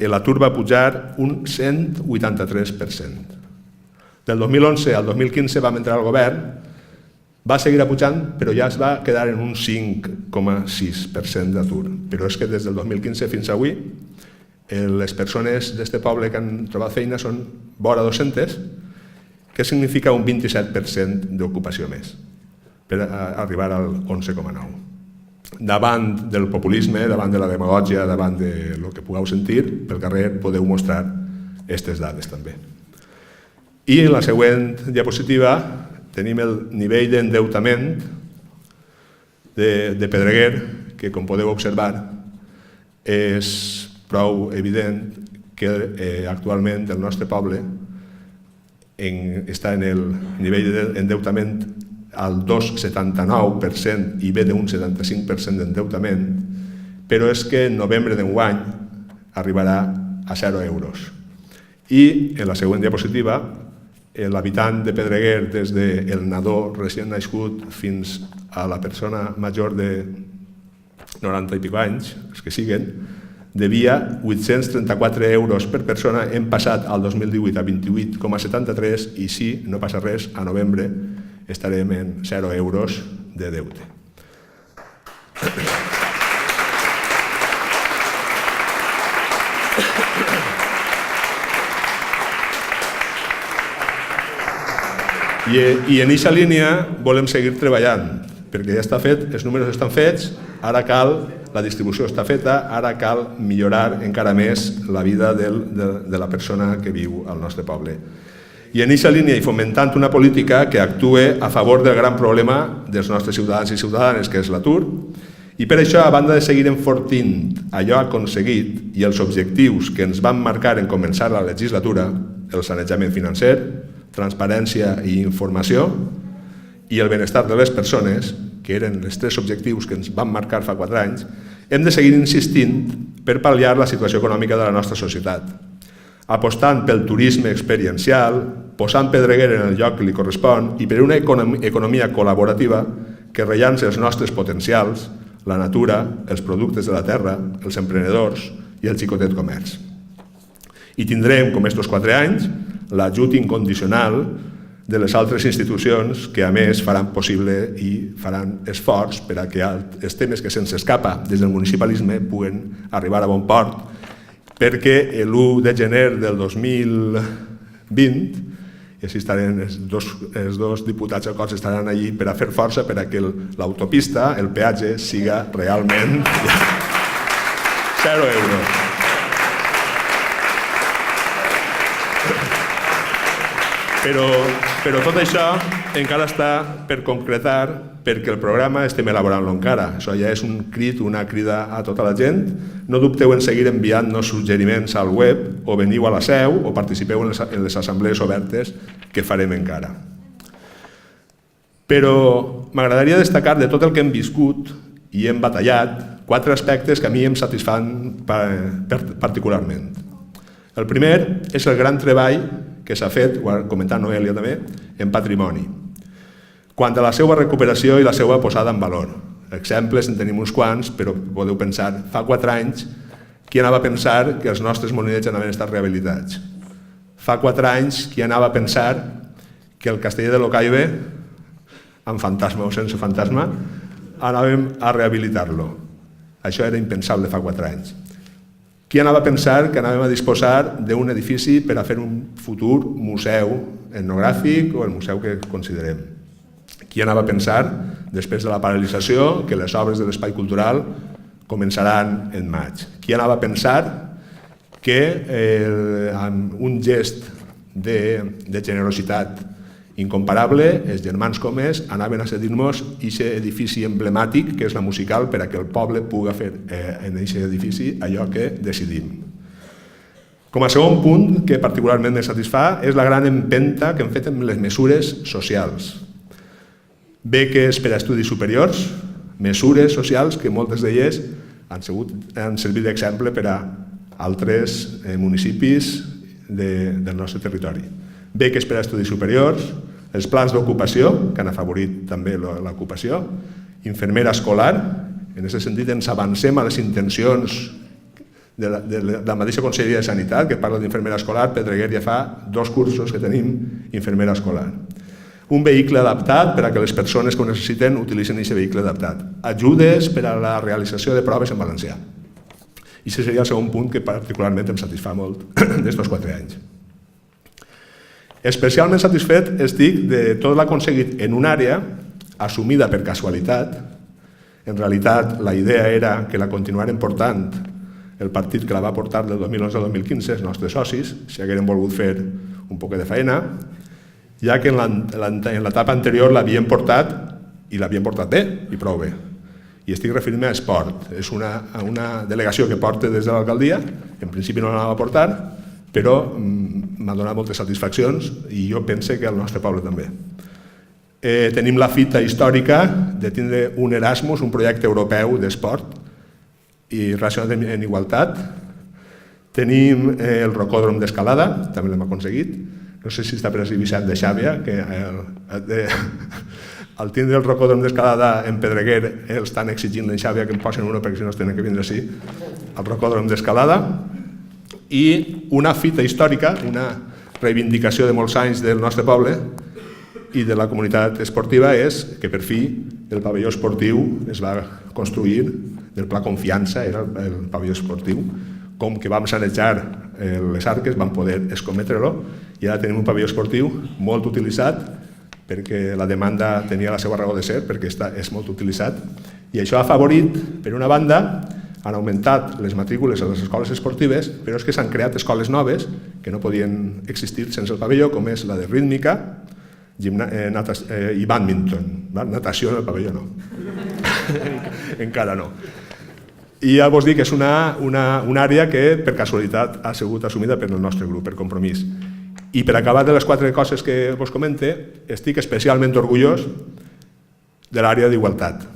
S6: l'atur va pujar un 183%. Del 2011 al 2015 vam entrar al govern, va seguir pujant, però ja es va quedar en un 5,6% d'atur. Però és que des del 2015 fins avui, les persones d'aquest poble que han trobat feina són vora 200, que significa un 27% d'ocupació més, per arribar al 11,9%. Davant del populisme, davant de la demagògia, davant del que pugueu sentir, pel carrer podeu mostrar aquestes dades també. I en la següent diapositiva tenim el nivell d'endeutament de Pedreguer, que com podeu observar és prou evident que actualment el nostre poble està en el nivell d'endeutament al 2,79% i ve d'un 75% d'endeutament, però és que en novembre d'enguany arribarà a 0 euros. I en la següent diapositiva, l'habitant de Pedreguer, des del nadó recient nascut fins a la persona major de 90 i pico anys, els que siguen, devia 834 euros per persona. Hem passat al 2018 a 28,73 i si no passa res, a novembre estarem en 0 euros de deute. I en aquesta línia volem seguir treballant, perquè ja està fet, els números estan fets, ara cal, la distribució està feta, ara cal millorar encara més la vida de la persona que viu al nostre poble. I en aquesta línia i fomentant una política que actue a favor del gran problema dels nostres ciutadans i ciutadanes, que és l'atur, i per això, a banda de seguir enfortint allò aconseguit i els objectius que ens van marcar en començar la legislatura, el sanejament financer, transparència i informació, i el benestar de les persones, que eren els 3 objectius que ens van marcar fa 4 anys, hem de seguir insistint per pal·liar la situació econòmica de la nostra societat, apostant pel turisme experiencial, posant Pedreguer en el lloc que li correspon i per una economia col·laborativa que rellança els nostres potencials, la natura, els productes de la terra, els emprenedors i el xicotet comerç. I tindrem, com estos 4 anys, l'ajut incondicional de les altres institucions que, a més, faran possible i faran esforç per a que els temes que se'ns escapa des del municipalisme puguen arribar a bon port, perquè l'1 de gener del 2020, i així estaran els dos diputats acords estaran allí per a fer força per a que l'autopista, el peatge, siga realment 0 euros. Però tot això encara està per concretar perquè el programa estem elaborant-lo encara. Això ja és un crit, una crida a tota la gent. No dubteu en seguir enviant-nos suggeriments al web o veniu a la seu o participeu en les assemblees obertes que farem encara. Però m'agradaria destacar de tot el que hem viscut i hem batallat 4 aspectes que a mi em satisfan particularment. El primer és el gran treball que s'ha fet, ho ha comentat Noelia també, en patrimoni. Quant a la seva recuperació i la seva posada en valor. Exemples en tenim uns quants, però podeu pensar, fa 4 anys, qui anava a pensar que els nostres molinets anaven a estar rehabilitats? Fa 4 anys, qui anava a pensar que el casteller de l'Ocaibe, amb fantasma o sense fantasma, anàvem a rehabilitar-lo? Això era impensable fa 4 anys. Qui anava a pensar que anàvem a disposar d'un edifici per a fer un futur museu etnogràfic o el museu que considerem? Qui anava a pensar, després de la paralització, que les obres de l'espai cultural començaran en maig? Qui anava a pensar que amb un gest de generositat incomparable, els germans Comès anaven a cedir-nos aquest edifici emblemàtic, que és la musical, per a que el poble pugui fer en aquest edifici allò que decidim. Com a segon punt, que particularment me satisfà, és la gran empenta que hem fet amb les mesures socials. Beques per a estudis superiors, mesures socials que moltes d'elles han servit d'exemple per a altres municipis del nostre territori. Beques per a estudis superiors, els plans d'ocupació, que han afavorit també l'ocupació, infermera escolar, en aquest sentit ens avancem a les intencions de la mateixa Conselleria de Sanitat, que parla d'infermera escolar. Pedreguer ja fa 2 cursos que tenim infermera escolar. Un vehicle adaptat per a que les persones que ho necessiten utilitzen aquest vehicle adaptat. Ajudes per a la realització de proves en valencià. I aquest seria el segon punt que particularment em satisfà molt d'estos 4 anys. Especialment satisfet estic de tot l'aconseguit en una àrea assumida per casualitat. En realitat, la idea era que la continuarem portant el partit que la va portar del 2011 al 2015, els nostres socis, si hagueren volgut fer un poc de feina, ja que en l'etapa anterior l'havien portat i l'havien portat bé i prou bé. I estic referint-me a esport. És una delegació que porta des de l'alcaldia, en principi no l'anava a portar, però m'ha donat moltes satisfaccions i jo pense que al nostre poble també. Tenim la fita històrica de tindre un Erasmus, un projecte europeu d'esport i relacionat amb igualtat. Tenim el rocòdrom d'escalada, també l'hem aconseguit. No sé si està present Vicent de Xàbia, que al tindre el rocòdrom d'escalada en Pedreguer estan exigint en Xàbia que em posen uno perquè si no es tenen que vindre així, el rocòdrom d'escalada. I una fita històrica, una reivindicació de molts anys del nostre poble i de la comunitat esportiva és que per fi el pavelló esportiu es va construir, del Pla Confiança era el pavelló esportiu, com que vam sanejar les arques vam poder escometre-lo i ara tenim un pavelló esportiu molt utilitzat perquè la demanda tenia la seva raó de ser, perquè és molt utilitzat i això ha afavorit, per una banda, han augmentat les matrícules a les escoles esportives, però és que s'han creat escoles noves que no podien existir sense el pavelló, com és la de rítmica i bàdminton. Natació en el pavelló no. Encara no. I ja vos dic que és una àrea que per casualitat ha sigut assumida per el nostre grup, per compromís. I per acabar de les 4 coses que vos comente, estic especialment orgullós de l'àrea d'igualtat.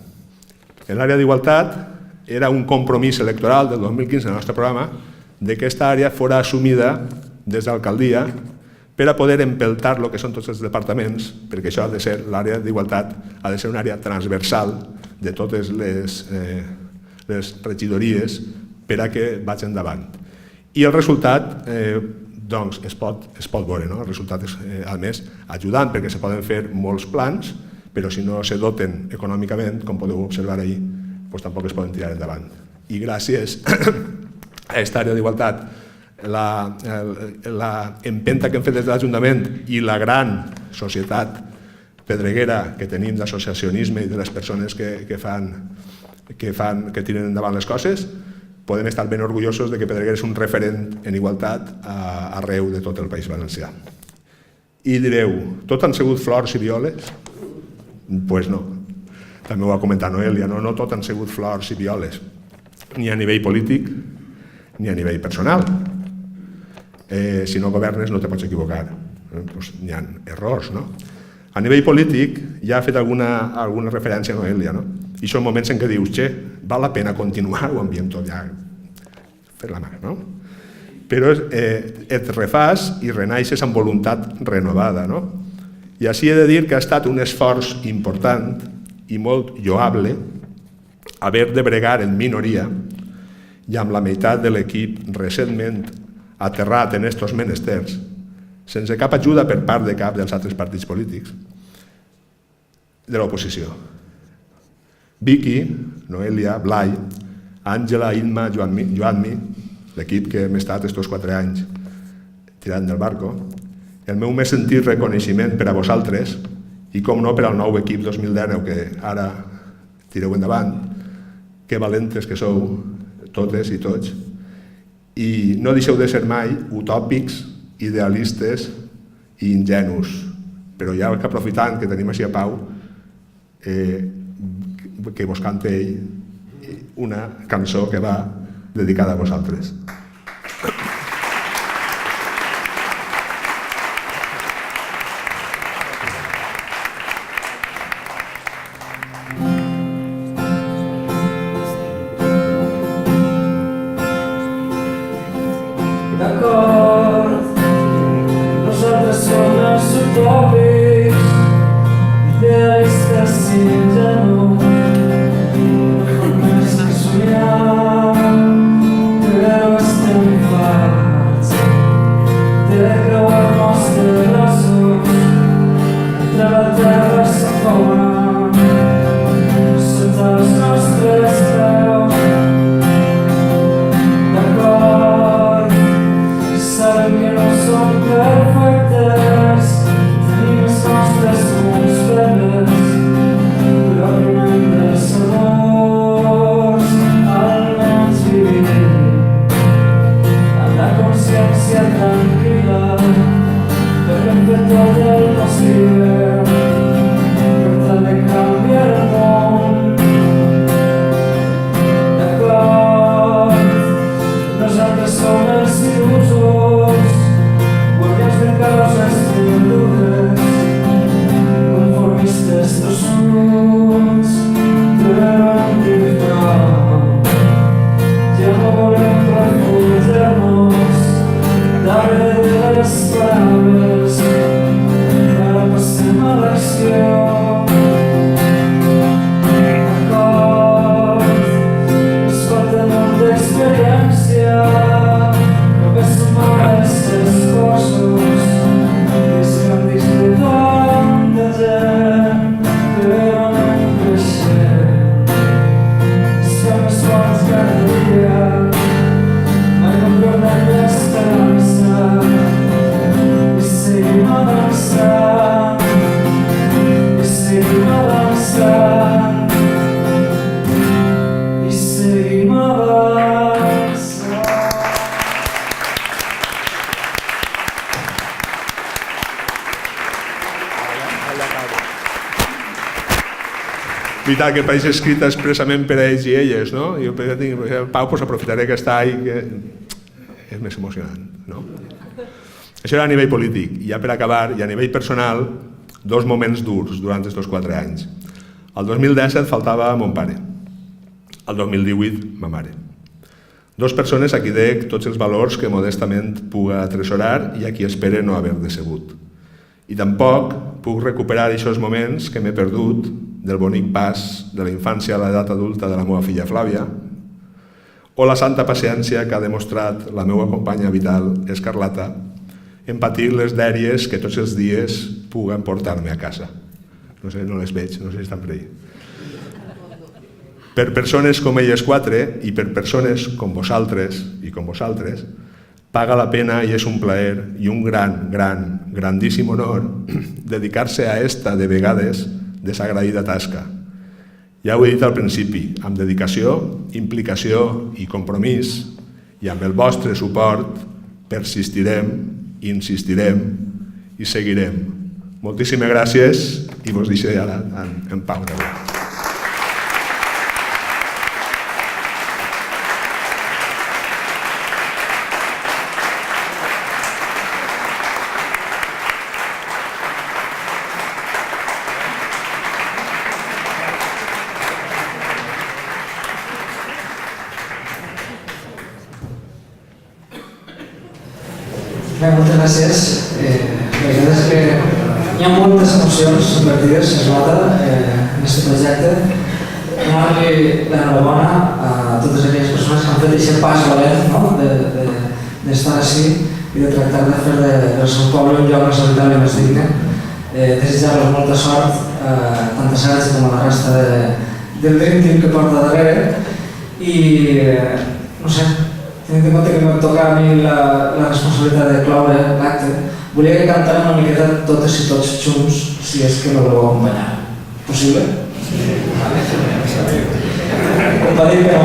S6: En l'àrea d'igualtat era un compromís electoral del 2015 del nostre programa de que aquesta àrea fora assumida des de l'alcaldia per a poder empeltar el que són tots els departaments, perquè això ha de ser l'àrea d'igualtat, ha de ser una àrea transversal de totes les regidories per a que vagi endavant. I el resultat doncs, es pot veure, no? El resultat és, a més, ajudant, perquè se poden fer molts plans, però si no se doten econòmicament, com podeu observar ahir, doncs tampoc es poden tirar endavant. I gràcies a aquesta àrea d'igualtat, l'empenta que hem fet des de l'Ajuntament i la gran societat pedreguera que tenim d'associacionisme i de les persones que tiren endavant les coses, podem estar ben orgullosos de que Pedreguer és un referent en igualtat arreu de tot el País Valencià. I direu, tot han sigut flors i violes? Doncs no. També ho ha comentat Noelia, no tot han sigut flors i violes, ni a nivell polític ni a nivell personal. Si no governes no te pots equivocar, n'hi ha errors. A nivell polític ja ha fet alguna referència a Noelia, i són moments en què dius, val la pena continuar, ho enviem tot ja, fer la mà, però et refàs i renaixes amb voluntat renovada. I així he de dir que ha estat un esforç important i molt lloable haver de bregar en minoria i amb la meitat de l'equip recentment aterrat en estos menesters, sense cap ajuda per part de cap dels altres partits polítics de l'oposició. Vicky, Noelia, Blai, Àngela, Inma, Joanmi, l'equip que hem estat estos 4 anys tirant del barco, el meu més sentit reconeixement per a vosaltres i, com no, per al nou equip 2019 que ara tireu endavant, que valentes que sou totes i tots, i no deixeu de ser mai utòpics, idealistes i ingenus, però ja que aprofitant que tenim així a Pau, que vos cante ell una cançó que va dedicada a vosaltres. Veritat que el país és escrit expressament per a ells i elles, no? I el Pau aprofitaré que està ahí, que és més emocionant, no? Això era a nivell polític. I ja per acabar, i a nivell personal, 2 moments durs durant aquests 4 anys. El 2017 faltava mon pare. El 2018, ma mare. Dos persones a qui dec tots els valors que modestament puga atresorar i a qui espere no haver decebut. I tampoc puc recuperar aquests moments que m'he perdut del bonic pas de la infància a l'edat adulta de la meva filla Flàvia o la santa paciència que ha demostrat la meva companya vital, Escarlata, en patir les dèries que tots els dies puguen portar-me a casa. No sé, no les veig, no sé si estan per ahí. Per persones com elles quatre i per persones com vosaltres i com vosaltres, paga la pena i és un plaer i un grandíssim honor dedicar-se a esta, de vegades, desagraïda tasca. Ja ho he dit al principi, amb dedicació, implicació i compromís i amb el vostre suport persistirem, insistirem i seguirem. Moltíssimes gràcies i vos deixaré ara en pau.
S5: Bé, moltes gràcies. La veritat és que hi ha moltes emocions invertides, es nota, en aquest projecte. Donar-li l'enhorabona a totes aquelles persones que han fet aquest pas valent d'estar així i de tractar de fer del seu poble un lloc més habitable i més digne. Desitjar-los molta sort, tant a Sergi com a la resta del Dream Team que porta darrere. I, no sé, tenint en compte que em toca a mi la responsabilitat de cloure l'acte, volia que cantàvem una miqueta totes i tots junts, si és que no voleu acompanyar. Possible? Sí. Un va dir que no.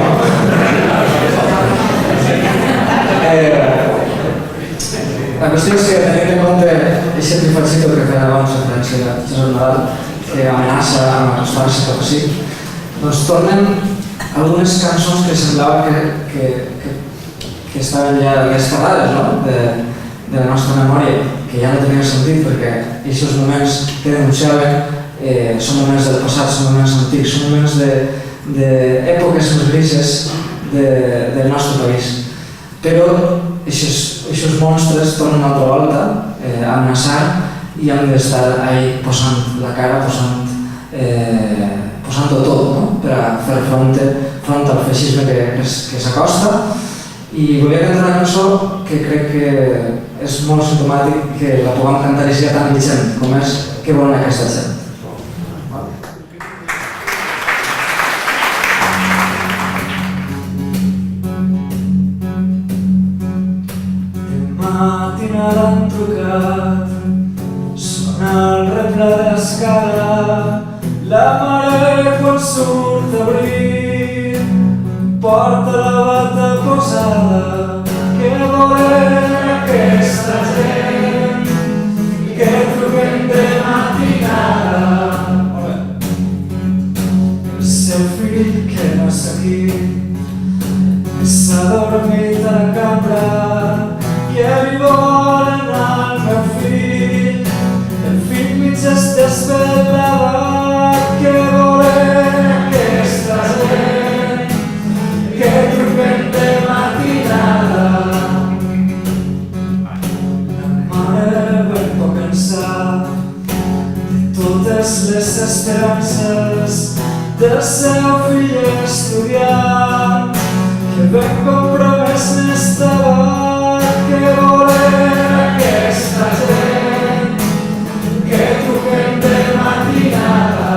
S5: La qüestió és que tenint en compte aquest tripartito que feia abans referència a César Nadal, que amenaça amb acostar-se cap així, doncs tornen algunes cançons que semblava que estaven ja descarregades, no? de la nostra memòria, que ja no tenien sentit perquè aquests moments que denunciaven són moments del passat, són moments antics, són moments d'èpoques més grises del nostre país. Però aquests monstres tornen una altra volta a amenaçar i hem d'estar ahí posant la cara, posant-ho tot, no? Per a fer front al feixisme que s'acosta. I volia cantar una cançó que crec que és molt simptomàtic que la puguem cantar així a tan vigent com és Què volen aquesta gent. Matinada han trucat, sona el reple de l'escala, la mare quan surt a obrir, porta la bata posada, que volem aquesta gent, que truquem de matinada. El seu fill que no és aquí, s'ha dormit a la cambra, i ell vol anar al meu fill. El fill mig es desvelava, que volem aquesta gent, que truquem de matinada. La mare ben pot pensar de totes les esperances del seu fill estudiant, que ben compromès n'estava. Que volem aquesta gent, que truquem de matinada.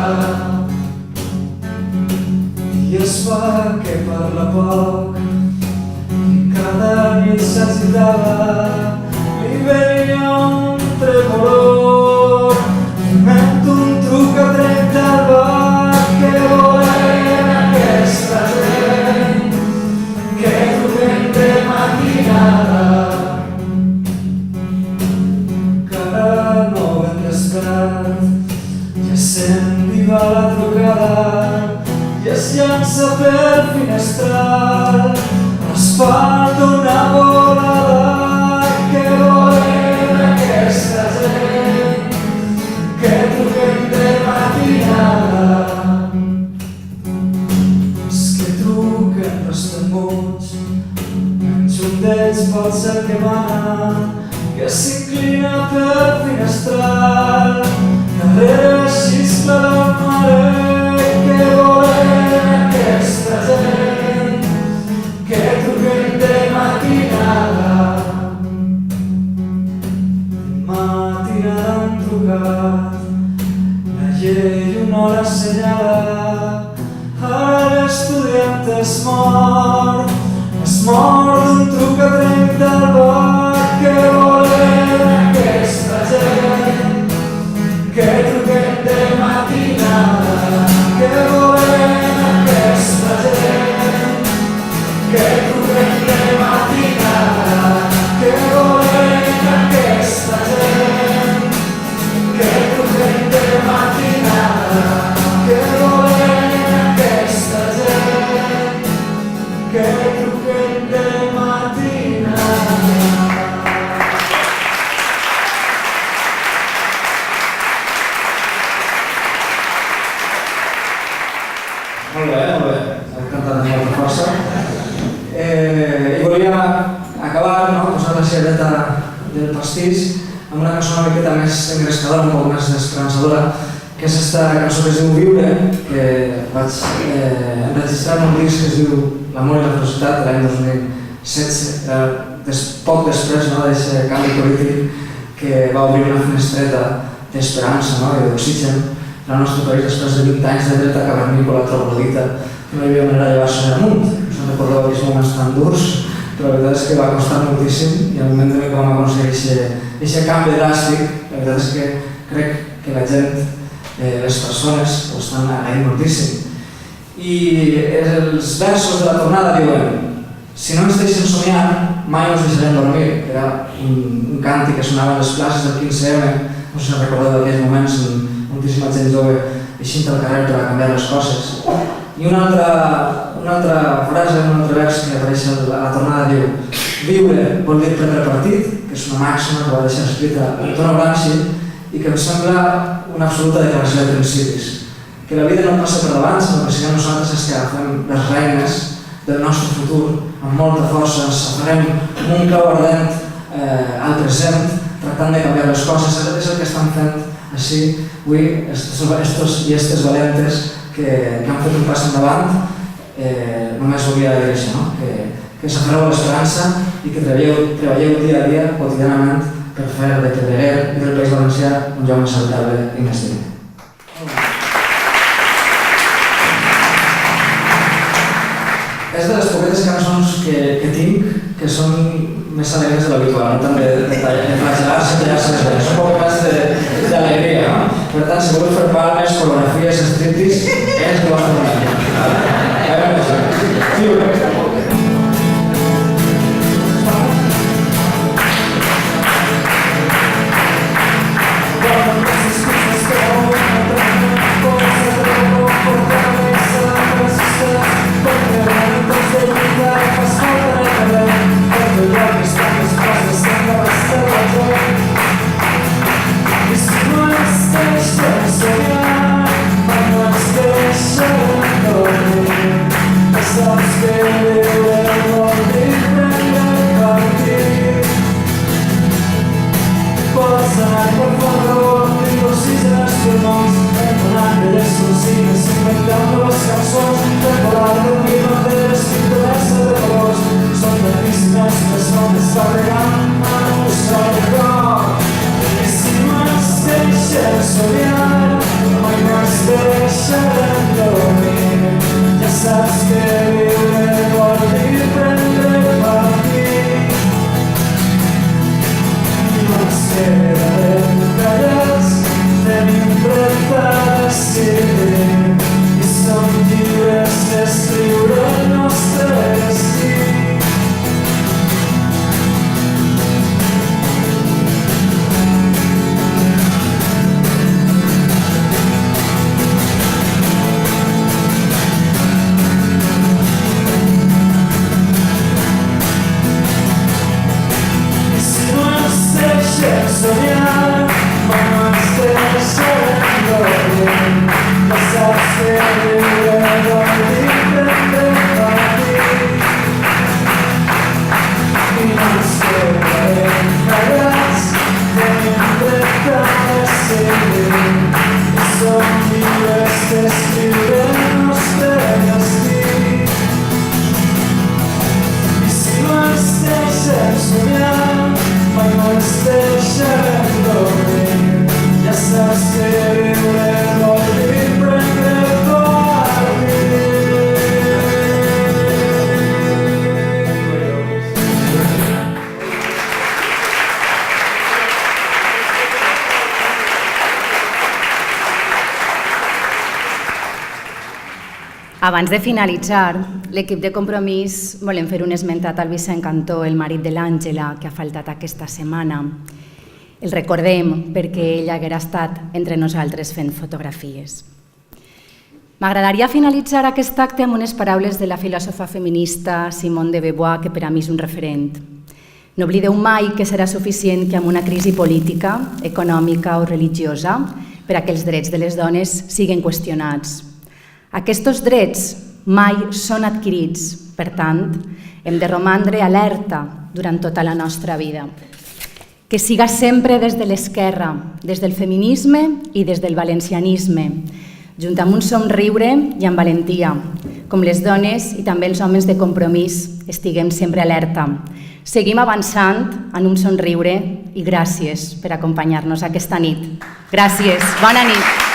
S5: I es fa que parla poc i cada nit s'agitava, li venia un tremolor, fent un truc a trencar el bar. Que volem aquesta gent, que truquem de matinada. Ja sent viva la trucada i es llança pel finestral, l'asfalt d'una volada. pot ser que mana, que s'inclina pel finestral. Darrere xiscla la mare que volem aquesta gent que truquen de matinada. Matinada han trucat, la llei una hora assenyala. Ara l'estudiant es mor d'un truc a trenca el bar. Que volem aquesta gent que truquem de matinada. Que volem aquesta gent que truquem de matinada. Que volem aquesta gent que truquem de matinada. Que volem aquesta gent que truquem de matinada. Molt bé, heu cantat amb molta força. I volia acabar, posant la cirereta del pastís amb una cançó una miqueta més engrescadora, un poc més esperançadora, que és aquesta cançó que es diu Viure, que vaig enregistrar en un disc que es diu L'amor i la velocitat de l'any 2016, poc després d'aquest canvi polític que va obrir una finestreta d'esperança i d'oxigen en el nostre país després de 20 anys de dreta cavernícola troglodita, que no hi havia manera de llevar-se amunt. Us en recordeu aquells moments tan durs, però la veritat és que va costar moltíssim i al moment que vam aconseguir aquest canvi dràstic, la veritat és que crec que la gent, les persones, ho estan agraint moltíssim. I els versos de la tornada diuen: si no ens deixen somiar, mai ens deixarem dormir. Era un càntic que sonava a les places del 15M, no sé si recordeu d'aquells moments, moltíssima gent jove eixint al carrer per a canviar les coses. I una altra frase, un altre vers que apareix a la tornada diu: viure vol dir prendre partit, que és una màxima que va deixar escrita Antonio Gramsci i que em sembla una absoluta declaració de principis. Que la vida no passa per davant, sinó que siguem nosaltres els que agafem les regnes del nostre futur amb molta força, ens aferrem amb un clau ardent al present, tractant de canviar les coses. És el que estan fent així avui estos i estes valentes que han fet un pas endavant. Només volia dir això, que s'aferreu a l'esperança i que treballeu dia a dia, quotidianament, per fer de Pedreguer i del País Valencià un lloc més saludable i més digne. És de les poquetes cançons que tinc que són més alegres de l'habitual, no tant de flagel·lar-se, tallar-se les venes, un poc més d'alegria. Per tant, si voleu fer palmes, coreografies, striptease, és el vostre moment. A veure,
S1: Abans de finalitzar, l'equip de Compromís volem fer un esmentat al Vicent Cantó, el marit de l'Àngela, que ha faltat aquesta setmana. El recordem perquè ell haguera estat entre nosaltres fent fotografies. M'agradaria finalitzar aquest acte amb unes paraules de la filòsofa feminista Simone de Beauvoir, que per a mi és un referent. No oblideu mai que serà suficient que amb una crisi política, econòmica o religiosa per a que els drets de les dones siguin qüestionats. Aquests drets mai són adquirits, per tant, hem de romandre alerta durant tota la nostra vida. Que siga sempre des de l'esquerra, des del feminisme i des del valencianisme, junt amb un somriure i amb valentia, com les dones i també els homes de Compromís estiguem sempre alerta. Seguim avançant en un somriure i gràcies per acompanyar-nos aquesta nit. Gràcies, bona nit.